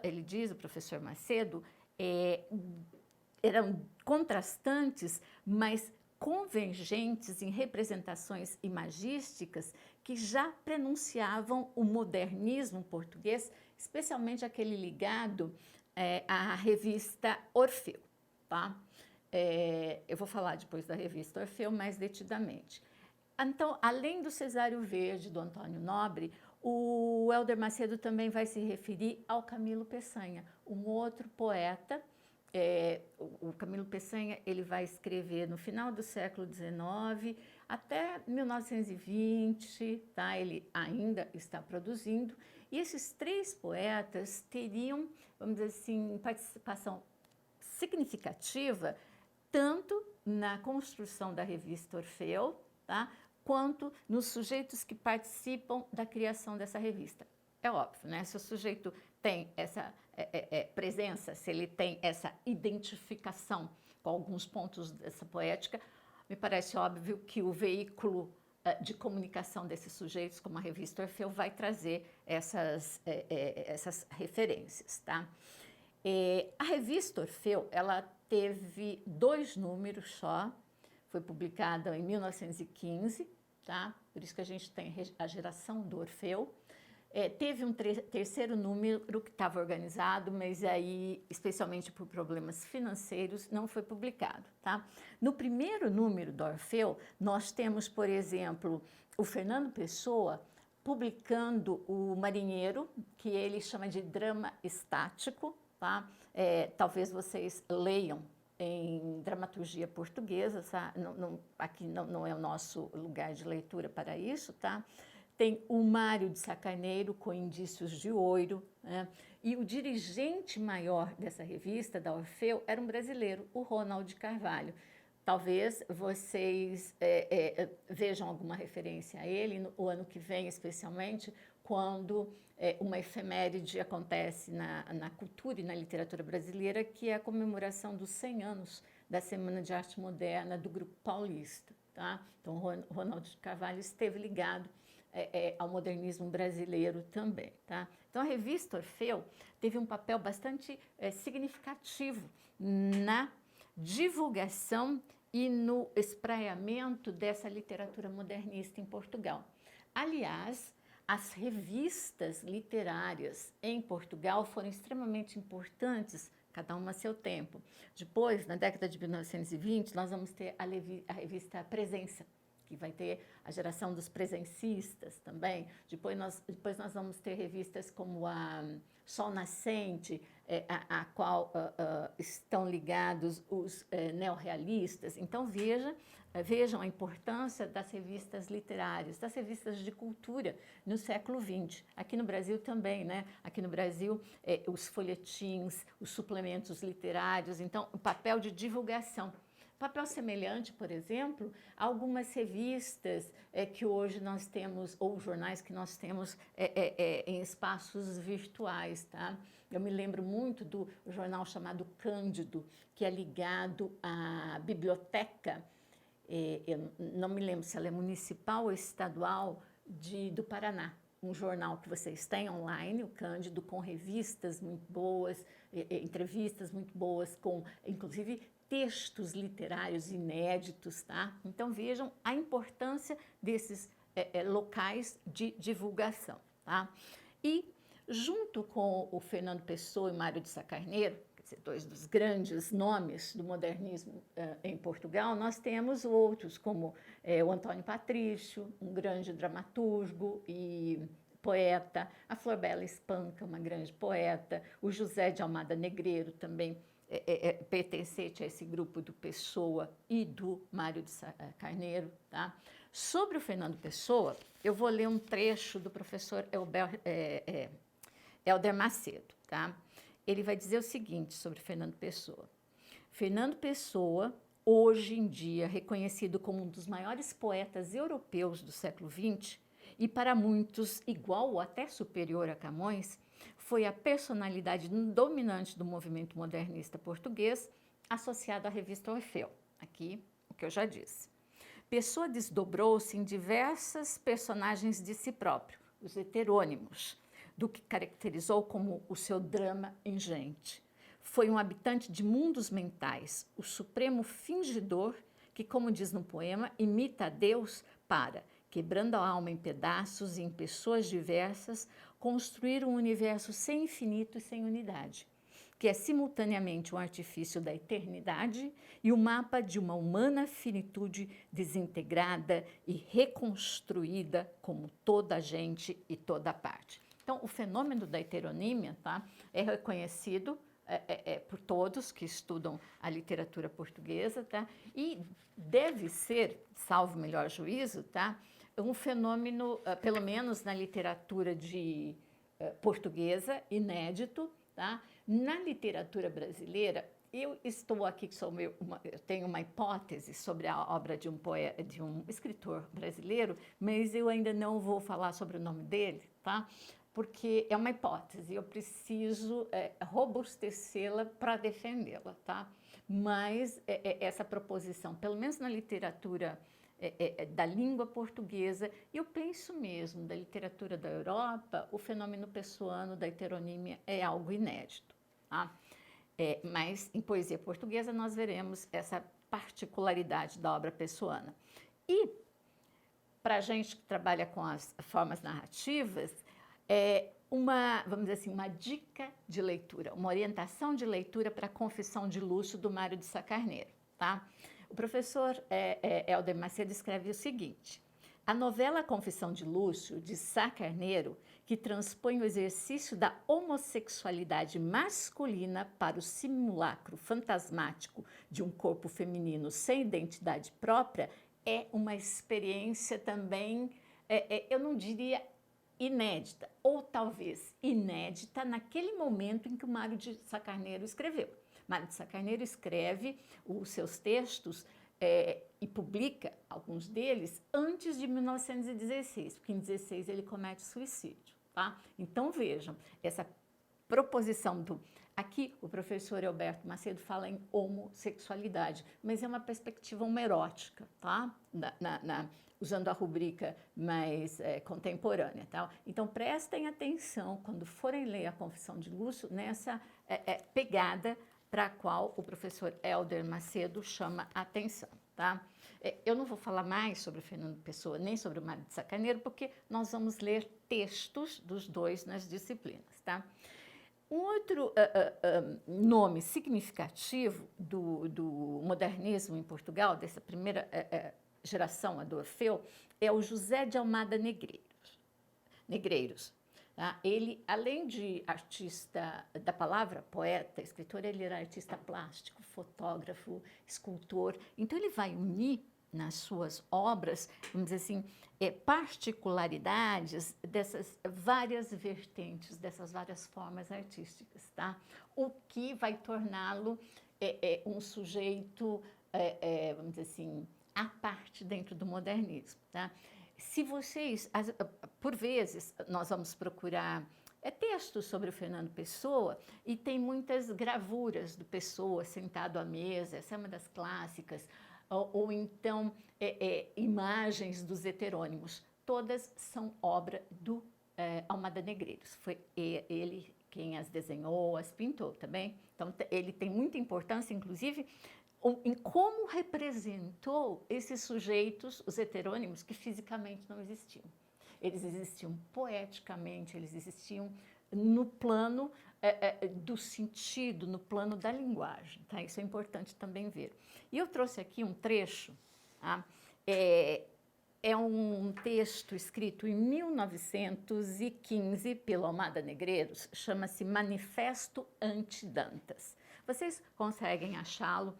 ele diz, o professor Macedo, eram contrastantes, mas convergentes em representações imagísticas que já prenunciavam o modernismo português, especialmente aquele ligado à revista Orfeu. Tá? Eu vou falar depois da revista Orfeu mais detidamente. Então, além do Cesário Verde, do Antônio Nobre, o Hélder Macedo também vai se referir ao Camilo Peçanha, um outro poeta. O Camilo Peçanha ele vai escrever no final do século XIX até 1920, tá? Ele ainda está produzindo, e esses três poetas teriam, vamos dizer assim, participação significativa tanto na construção da revista Orfeu, tá? Quanto nos sujeitos que participam da criação dessa revista. É óbvio, né? Se o sujeito tem essa presença, se ele tem essa identificação com alguns pontos dessa poética, me parece óbvio que o veículo de comunicação desses sujeitos, como a revista Orfeu, vai trazer essas referências, tá? A revista Orfeu, ela teve 2 números só, foi publicada em 1915, tá? Por isso que a gente tem a geração do Orfeu. teve um terceiro número que estava organizado, mas aí, especialmente por problemas financeiros, não foi publicado, tá? No primeiro número do Orfeu, nós temos, por exemplo, o Fernando Pessoa publicando o Marinheiro, que ele chama de drama estático, tá? Talvez vocês leiam em dramaturgia portuguesa, tá? Aqui não é o nosso lugar de leitura para isso, tá? Tem o Mário de Sá Carneiro, com Indícios de Ouro, né? E o dirigente maior dessa revista, da Orfeu, era um brasileiro, o Ronald de Carvalho. Talvez vocês vejam alguma referência a ele o ano que vem, especialmente, quando uma efeméride acontece na cultura e na literatura brasileira, que é a comemoração dos 100 anos da Semana de Arte Moderna do Grupo Paulista, tá? Então, Ronald de Carvalho esteve ligado ao modernismo brasileiro também, tá? Então, a revista Orfeu teve um papel bastante significativo na divulgação e no espraiamento dessa literatura modernista em Portugal. Aliás, as revistas literárias em Portugal foram extremamente importantes, cada uma a seu tempo. Depois, na década de 1920, nós vamos ter a revista Presença, que vai ter a geração dos presencistas também. Depois nós vamos ter revistas como a Sol Nascente, a qual estão ligados os neorrealistas. Então, vejam a importância das revistas literárias, das revistas de cultura no século XX. Aqui no Brasil também, né? Aqui no Brasil, os folhetins, os suplementos literários, então, o papel de divulgação. Papel semelhante, por exemplo, a algumas revistas que hoje nós temos, ou jornais que nós temos em espaços virtuais, tá? Eu me lembro muito do jornal chamado Cândido, que é ligado à biblioteca, eu não me lembro se ela é municipal ou estadual, do Paraná. Um jornal que vocês têm online, o Cândido, com revistas muito boas, entrevistas muito boas, com, inclusive, textos literários inéditos, tá? Então, vejam a importância desses locais de divulgação, tá? E, junto com o Fernando Pessoa e Mário de Sá Carneiro, quer dizer, dois dos grandes nomes do modernismo em Portugal, nós temos outros, como o Antônio Patrício, um grande dramaturgo e poeta, a Flor Bela Espanca, uma grande poeta, o José de Almada Negreiro, também pertencente a esse grupo do Pessoa e do Mário de Sá Carneiro, tá? Sobre o Fernando Pessoa, eu vou ler um trecho do professor Helder Macedo, tá? Ele vai dizer o seguinte sobre Fernando Pessoa. Fernando Pessoa, hoje em dia reconhecido como um dos maiores poetas europeus do século XX, e para muitos igual ou até superior a Camões, foi a personalidade dominante do movimento modernista português, associado à revista Orfeu. Aqui, o que eu já disse. Pessoa desdobrou-se em diversas personagens de si próprio, os heterônimos, do que caracterizou como o seu drama ingente. Foi um habitante de mundos mentais, o supremo fingidor que, como diz no poema, imita a Deus para, quebrando a alma em pedaços e em pessoas diversas, construir um universo sem infinito e sem unidade, que é simultaneamente um artifício da eternidade e o mapa de uma humana finitude desintegrada e reconstruída como toda a gente e toda a parte. Então, o fenômeno da heteronímia, tá, é reconhecido por todos que estudam a literatura portuguesa, tá, e deve ser, salvo melhor juízo, tá, um fenômeno, pelo menos na literatura portuguesa, inédito, tá? Na literatura brasileira, eu estou aqui, eu tenho uma hipótese sobre a obra de um escritor brasileiro, mas eu ainda não vou falar sobre o nome dele, tá? Porque é uma hipótese, eu preciso robustecê-la para defendê-la, tá? Mas essa proposição, pelo menos na literatura da língua portuguesa, e eu penso mesmo, da literatura da Europa, o fenômeno pessoano da heteronímia é algo inédito, tá? Mas em poesia portuguesa nós veremos essa particularidade da obra pessoana. E, para a gente que trabalha com as formas narrativas, vamos dizer assim, uma dica de leitura, uma orientação de leitura para a Confissão de Lúcio, do Mário de Sá Carneiro, tá? O professor Helder Macedo escreve o seguinte: a novela Confissão de Lúcio, de Sá Carneiro, que transpõe o exercício da homossexualidade masculina para o simulacro fantasmático de um corpo feminino sem identidade própria, é uma experiência também, eu não diria inédita, ou talvez inédita naquele momento em que o Mário de Sá Carneiro escreveu. Mário de Sá Carneiro escreve os seus textos e publica alguns deles antes de 1916, porque em 16 ele comete suicídio, tá? Então vejam, essa proposição do... Aqui o professor Alberto Macedo fala em homossexualidade, mas é uma perspectiva homerótica, tá? Usando a rubrica mais contemporânea, tá? Então prestem atenção quando forem ler a Confissão de Lúcio nessa pegada para a qual o professor Helder Macedo chama a atenção, tá? Eu não vou falar mais sobre o Fernando Pessoa, nem sobre o Mário de Sá Carneiro, porque nós vamos ler textos dos dois nas disciplinas, tá? Um outro nome significativo do modernismo em Portugal, dessa primeira geração, a do Orfeu, é o José de Almada Negreiros. Tá? Ele, além de artista da palavra, poeta, escritor, ele era artista plástico, fotógrafo, escultor. Então, ele vai unir nas suas obras, vamos dizer assim, particularidades dessas várias vertentes, dessas várias formas artísticas, tá? O que vai torná-lo um sujeito, vamos dizer assim, à parte dentro do modernismo, tá? Se vocês, por vezes, nós vamos procurar textos sobre o Fernando Pessoa e tem muitas gravuras do Pessoa sentado à mesa, essa é uma das clássicas, ou então imagens dos heterônimos, todas são obra do Almada Negreiros. Foi ele quem as desenhou, as pintou também. Então, ele tem muita importância, inclusive, em como representou esses sujeitos, os heterônimos, que fisicamente não existiam. Eles existiam poeticamente, eles existiam no plano do sentido, no plano da linguagem, tá? Isso é importante também ver. E eu trouxe aqui um trecho, tá? É um texto escrito em 1915 pelo Almada Negreiros, chama-se Manifesto Anti-Dantas. Vocês conseguem achá-lo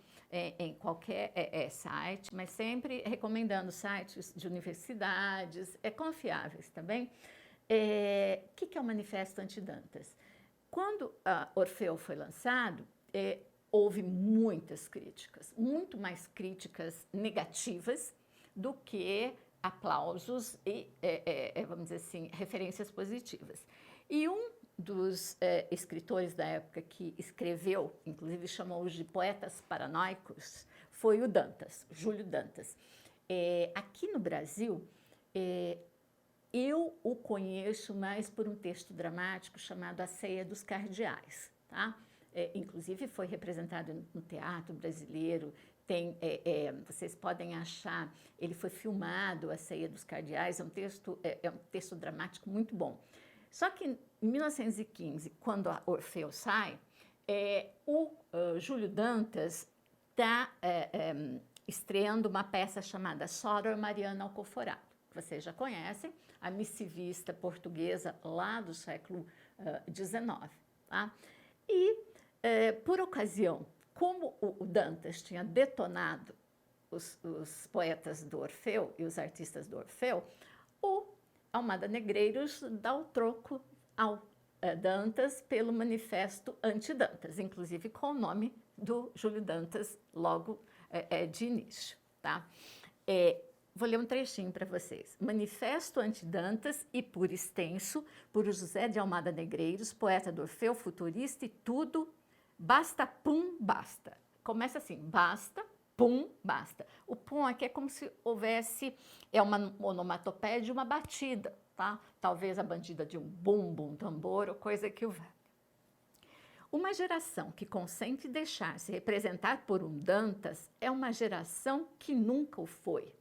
em qualquer site, mas sempre recomendando sites de universidades, confiáveis também. O que é o Manifesto Anti-Dantas? Quando Orfeu foi lançado, houve muitas críticas, muito mais críticas negativas do que aplausos e, vamos dizer assim, referências positivas. E um dos escritores da época que escreveu, inclusive chamou-os de poetas paranoicos, foi o Dantas, Júlio Dantas. Aqui no Brasil, eu o conheço mais por um texto dramático chamado A Ceia dos Cardeais, tá? Inclusive foi representado no teatro brasileiro, vocês podem achar, ele foi filmado, A Ceia dos Cardeais, é um texto dramático muito bom. Só que em 1915, quando a Orfeu sai, o Júlio Dantas está estreando uma peça chamada Sótor Mariana Alcoforado, que vocês já conhecem, a missivista portuguesa lá do século XIX. Tá? E, por ocasião, como o Dantas tinha detonado os poetas do Orfeu e os artistas do Orfeu, o Almada Negreiros dá o troco ao Dantas pelo Manifesto Anti-Dantas, inclusive com o nome do Júlio Dantas logo de início. Tá? Vou ler um trechinho para vocês. Manifesto Anti-Dantas e, por extenso, por José de Almada Negreiros, poeta do Orfeu, futurista e tudo, basta, pum, basta. Começa assim, basta, pum, basta. O pum aqui é como se houvesse, uma onomatopeia de uma batida, tá? Talvez a batida de um bumbo, um tambor, ou coisa que o valha. Uma geração que consente deixar-se representar por um Dantas é uma geração que nunca o foi.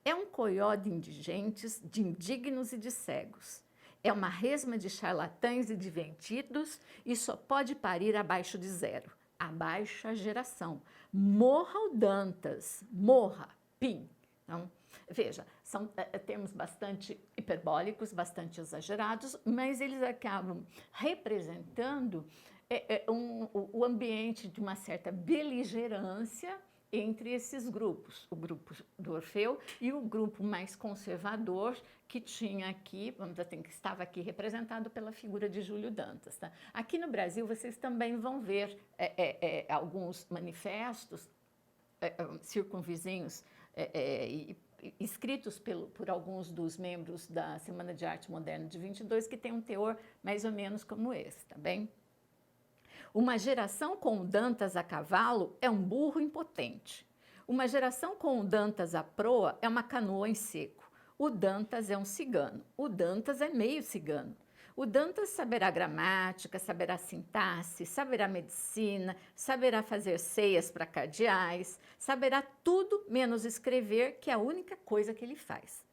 É um coió de indigentes, de indignos e de cegos. é uma resma de charlatães e de vendidos e só pode parir abaixo de zero. A baixa geração. Morra o Dantas, morra, pim. Então, veja, são termos bastante hiperbólicos, bastante exagerados, mas eles acabam representando o ambiente de uma certa beligerância entre esses grupos, o grupo do Orfeu e o grupo mais conservador que tinha aqui, vamos dizer assim, que estava aqui representado pela figura de Júlio Dantas. Tá? Aqui no Brasil vocês também vão ver alguns manifestos circunvizinhos escritos por alguns dos membros da Semana de Arte Moderna de 22 que tem um teor mais ou menos como esse, tá bem? Uma geração com o Dantas a cavalo é um burro impotente. Uma geração com o Dantas à proa é uma canoa em seco. O Dantas é um cigano. O Dantas é meio cigano. O Dantas saberá gramática, saberá sintaxe, saberá medicina, saberá fazer ceias para cardeais, saberá tudo menos escrever, que é a única coisa que ele faz.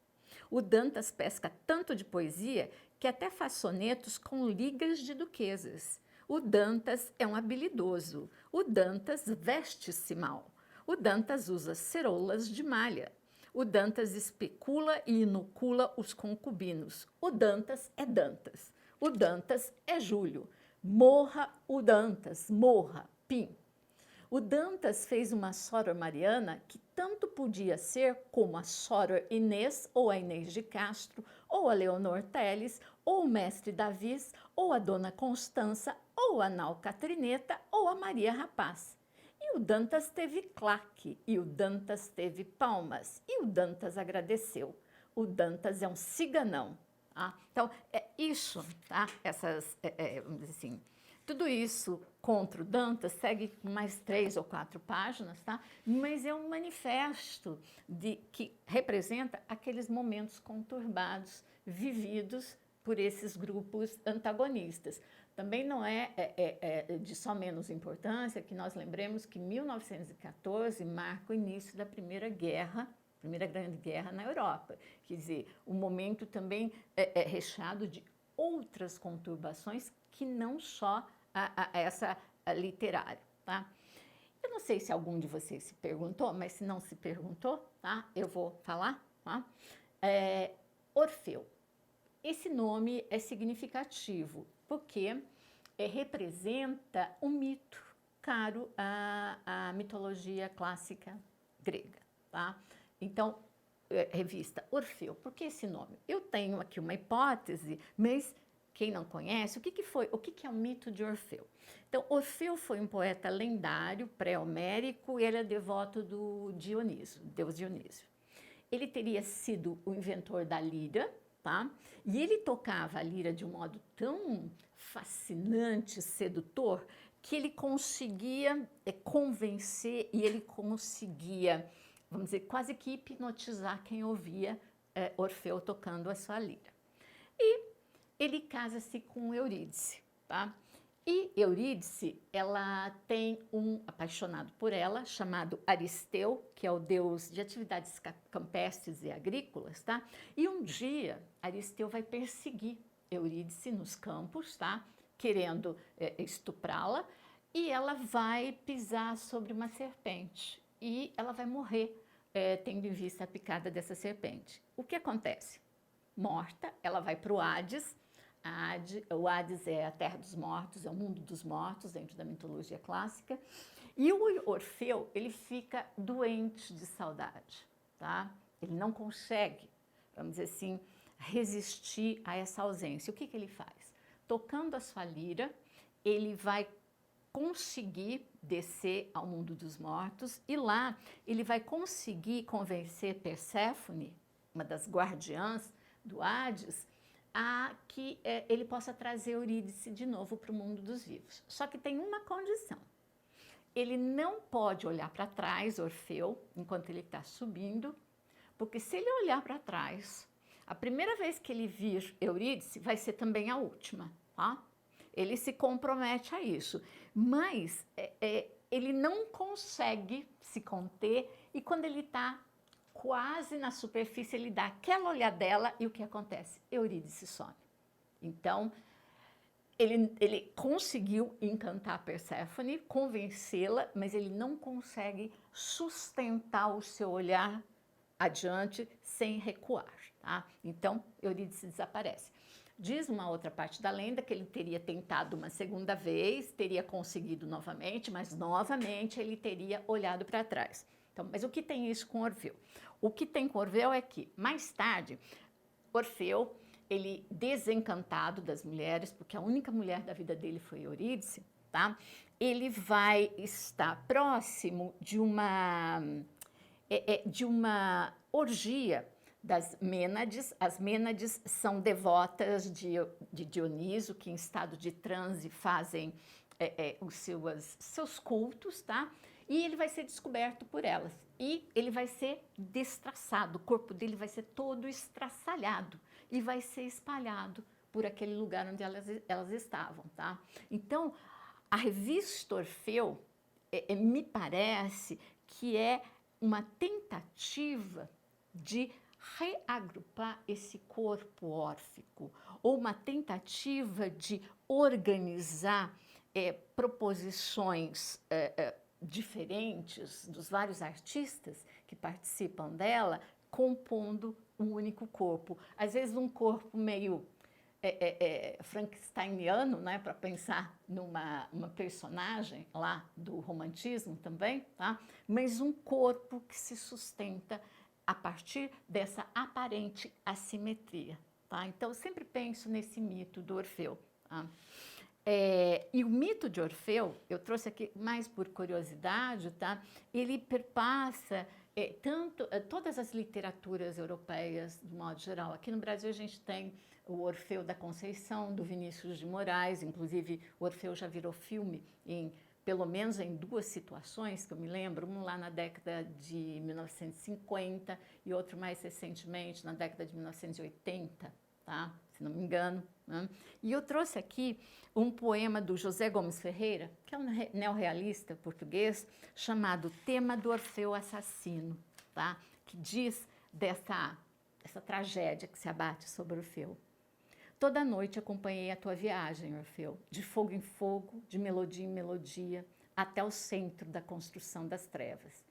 O Dantas pesca tanto de poesia que até faz sonetos com ligas de duquesas. O Dantas é um habilidoso. O Dantas veste-se mal. O Dantas usa ceroulas de malha. O Dantas especula e inocula os concubinos. O Dantas é Dantas. O Dantas é Júlio. Morra o Dantas, morra, pim. O Dantas fez uma Soror Mariana que tanto podia ser como a Soror Inês, ou a Inês de Castro, ou a Leonor Teles, ou o mestre Davis, ou a Dona Constança, ou a Nau Catrineta, ou a Maria Rapaz. E o Dantas teve claque, e o Dantas teve palmas, e o Dantas agradeceu. O Dantas é um ciganão. Tá? Então, é isso, tá? Vamos dizer assim, tudo isso contra o Dantas segue mais 3 ou 4 páginas, tá? Mas é um manifesto que representa aqueles momentos conturbados vividos por esses grupos antagonistas. Também não é de só menos importância que nós lembremos que 1914 marca o início da Primeira Grande Guerra na Europa. Quer dizer, um momento também recheado de outras conturbações que não só essa literária, tá? Eu não sei se algum de vocês se perguntou, mas se não se perguntou, tá? Eu vou falar, tá? Orfeu. Esse nome é significativo porque representa um mito caro à mitologia clássica grega, tá? Então, revista Orfeu, por que esse nome? Eu tenho aqui uma hipótese, mas quem não conhece, o que é o mito de Orfeu? Então, Orfeu foi um poeta lendário, pré-homérico, e ele é devoto do Dionísio, deus Dionísio. Ele teria sido o inventor da lira, tá? E ele tocava a lira de um modo tão fascinante, sedutor, que ele conseguia convencer e ele conseguia, vamos dizer, quase que hipnotizar quem ouvia Orfeu tocando a sua lira. E ele casa-se com Eurídice, tá? E Eurídice, ela tem um apaixonado por ela, chamado Aristeu, que é o deus de atividades campestres e agrícolas, tá? E um dia, Aristeu vai perseguir Eurídice nos campos, tá? Querendo estuprá-la, e ela vai pisar sobre uma serpente, e ela vai morrer, tendo em vista a picada dessa serpente. O que acontece? Morta, ela vai para o Hades. O Hades é a terra dos mortos, é o mundo dos mortos dentro da mitologia clássica. E o Orfeu, ele fica doente de saudade, tá? Ele não consegue, vamos dizer assim, resistir a essa ausência. O que ele faz? Tocando a sua lira, ele vai conseguir descer ao mundo dos mortos e lá ele vai conseguir convencer Perséfone, uma das guardiãs do Hades, a que ele possa trazer Eurídice de novo para o mundo dos vivos. Só que tem uma condição. Ele não pode olhar para trás, Orfeu, enquanto ele está subindo, porque se ele olhar para trás, a primeira vez que ele vir Eurídice vai ser também a última, tá? Ele se compromete a isso, mas ele não consegue se conter e quando ele está quase na superfície, ele dá aquela olhadela e o que acontece? Eurídice some. Então, ele conseguiu encantar Perséfone, convencê-la, mas ele não consegue sustentar o seu olhar adiante sem recuar, tá? Então, Eurídice desaparece. Diz uma outra parte da lenda que ele teria tentado uma segunda vez, teria conseguido novamente, mas novamente ele teria olhado para trás. Então, mas o que tem isso com Orfeu? O que tem com Orfeu é que, mais tarde, Orfeu, ele desencantado das mulheres, porque a única mulher da vida dele foi Eurídice, tá? Ele vai estar próximo de uma orgia das Mênades. As Mênades são devotas de Dioniso, que em estado de transe fazem os seus cultos, tá? E ele vai ser descoberto por elas. E ele vai ser destraçado, o corpo dele vai ser todo estraçalhado e vai ser espalhado por aquele lugar onde elas estavam, tá? Então, a revista Orfeu, me parece que é uma tentativa de reagrupar esse corpo órfico, ou uma tentativa de organizar proposições diferentes dos vários artistas que participam dela, compondo um único corpo. Às vezes um corpo meio frankensteiniano, né, para pensar numa personagem lá do romantismo também, tá? Mas um corpo que se sustenta a partir dessa aparente assimetria, tá? Então, eu sempre penso nesse mito do Orfeu, tá? E o mito de Orfeu, eu trouxe aqui mais por curiosidade, tá? Ele perpassa todas as literaturas europeias, de modo geral. Aqui no Brasil a gente tem o Orfeu da Conceição, do Vinícius de Moraes, inclusive o Orfeu já virou filme pelo menos em duas situações que eu me lembro, um lá na década de 1950 e outro mais recentemente na década de 1980, tá? Se não me engano, né? E eu trouxe aqui um poema do José Gomes Ferreira, que é um neorrealista português, chamado Tema do Orfeu Assassino, tá? Que diz dessa tragédia que se abate sobre Orfeu. Toda noite acompanhei a tua viagem, Orfeu, de fogo em fogo, de melodia em melodia, até o centro da construção das trevas.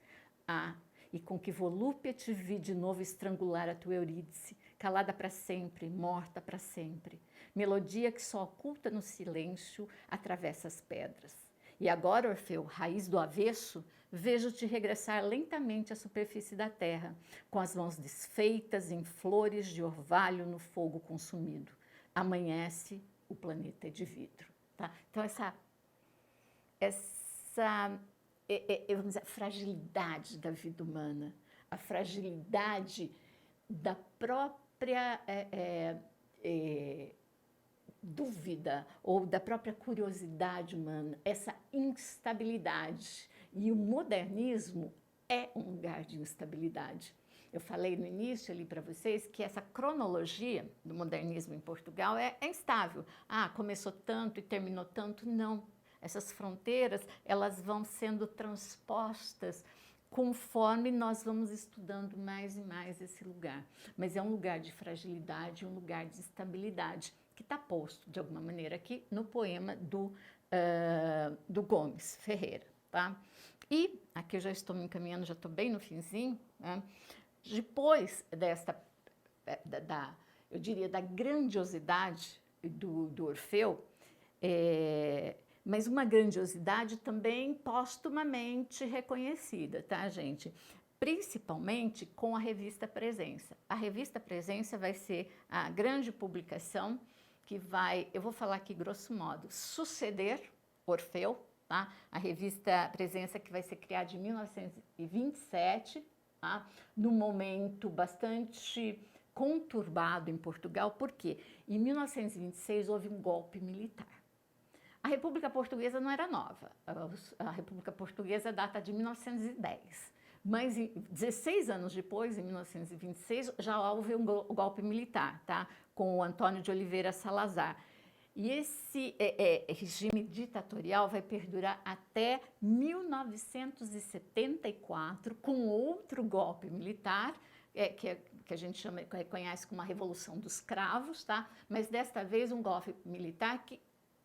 Ah, e com que volúpia te vi de novo estrangular a tua Eurídice, calada para sempre, morta para sempre. Melodia que só oculta no silêncio atravessa as pedras. E agora, Orfeu, raiz do avesso, vejo-te regressar lentamente à superfície da terra, com as mãos desfeitas em flores de orvalho no fogo consumido. Amanhece, o planeta é de vidro. Tá? Então, vamos dizer, a fragilidade da vida humana, a fragilidade da própria dúvida ou da própria curiosidade humana, essa instabilidade. E o modernismo é um lugar de instabilidade. Eu falei no início ali para vocês que essa cronologia do modernismo em Portugal é instável. Ah, começou tanto e terminou tanto. Não. Essas fronteiras, elas vão sendo transpostas conforme nós vamos estudando mais e mais esse lugar. Mas é um lugar de fragilidade, um lugar de instabilidade, que está posto, de alguma maneira, aqui no poema do Gomes Ferreira, tá? E aqui eu já estou me encaminhando, já estou bem no finzinho, né? Depois eu diria, da grandiosidade do Orfeu, mas uma grandiosidade também postumamente reconhecida, tá, gente? Principalmente com a revista Presença. A revista Presença vai ser a grande publicação que vai, eu vou falar aqui grosso modo, suceder Orfeu, tá? A revista Presença que vai ser criada em 1927, tá? Num momento bastante conturbado em Portugal, porque em 1926 houve um golpe militar. A República Portuguesa não era nova, a República Portuguesa data de 1910, mas 16 anos depois, em 1926, já houve um golpe militar, tá? Com o Antônio de Oliveira Salazar. E esse regime ditatorial vai perdurar até 1974, com outro golpe militar, que a gente reconhece como a Revolução dos Cravos, tá? Mas desta vez um golpe militar que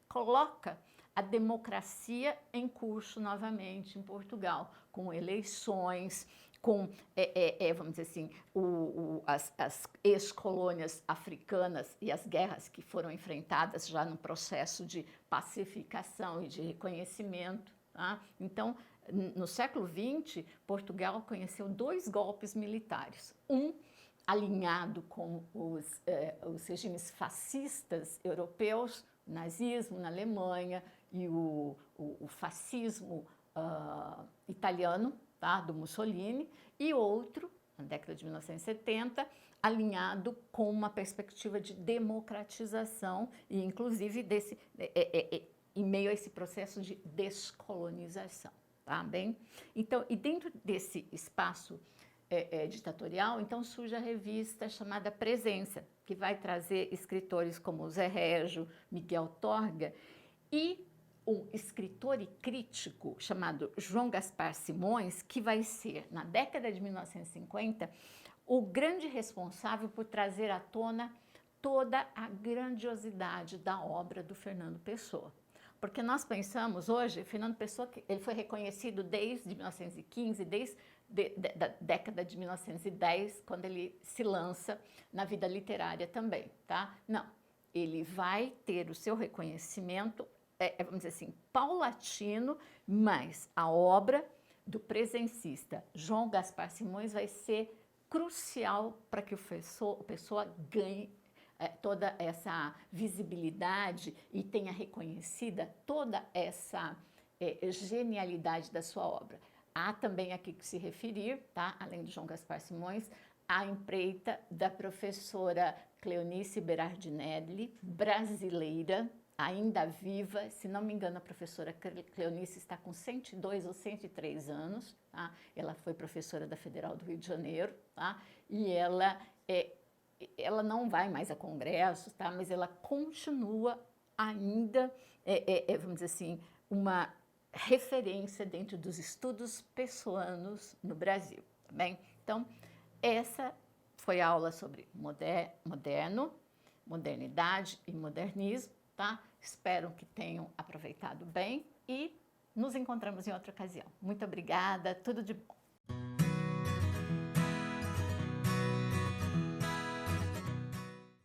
coloca a democracia em curso novamente em Portugal, com eleições, com, vamos dizer assim, as ex-colônias africanas e as guerras que foram enfrentadas já no processo de pacificação e de reconhecimento. Tá? Então, no século XX, Portugal conheceu 2 golpes militares. Um alinhado com os regimes fascistas europeus, o nazismo na Alemanha e o fascismo italiano, tá, do Mussolini, e outro, na década de 1970, alinhado com uma perspectiva de democratização e, inclusive, em meio a esse processo de descolonização, tá bem? Então, e dentro desse espaço ditatorial, então surge a revista chamada Presença, que vai trazer escritores como Zé Régio, Miguel Torga e um escritor e crítico chamado João Gaspar Simões, que vai ser, na década de 1950, o grande responsável por trazer à tona toda a grandiosidade da obra do Fernando Pessoa. Porque nós pensamos hoje, Fernando Pessoa, ele foi reconhecido desde 1915, desde da década de 1910, quando ele se lança na vida literária também, tá? Não, ele vai ter o seu reconhecimento, vamos dizer assim, paulatino, mas a obra do presencista João Gaspar Simões vai ser crucial para que o Pessoa ganhe toda essa visibilidade e tenha reconhecida toda essa genialidade da sua obra. Há também aqui que se referir, tá? Além de João Gaspar Simões, a empreita da professora Cleonice Berardinelli, brasileira, ainda viva. Se não me engano, a professora Cleonice está com 102 ou 103 anos. Tá? Ela foi professora da Federal do Rio de Janeiro, tá? E ela não vai mais a congressos, tá? Mas ela continua ainda, vamos dizer assim, uma referência dentro dos estudos pessoanos no Brasil, tá bem? Então, essa foi a aula sobre modernidade e modernismo, tá? Espero que tenham aproveitado bem e nos encontramos em outra ocasião. Muito obrigada, tudo de bom.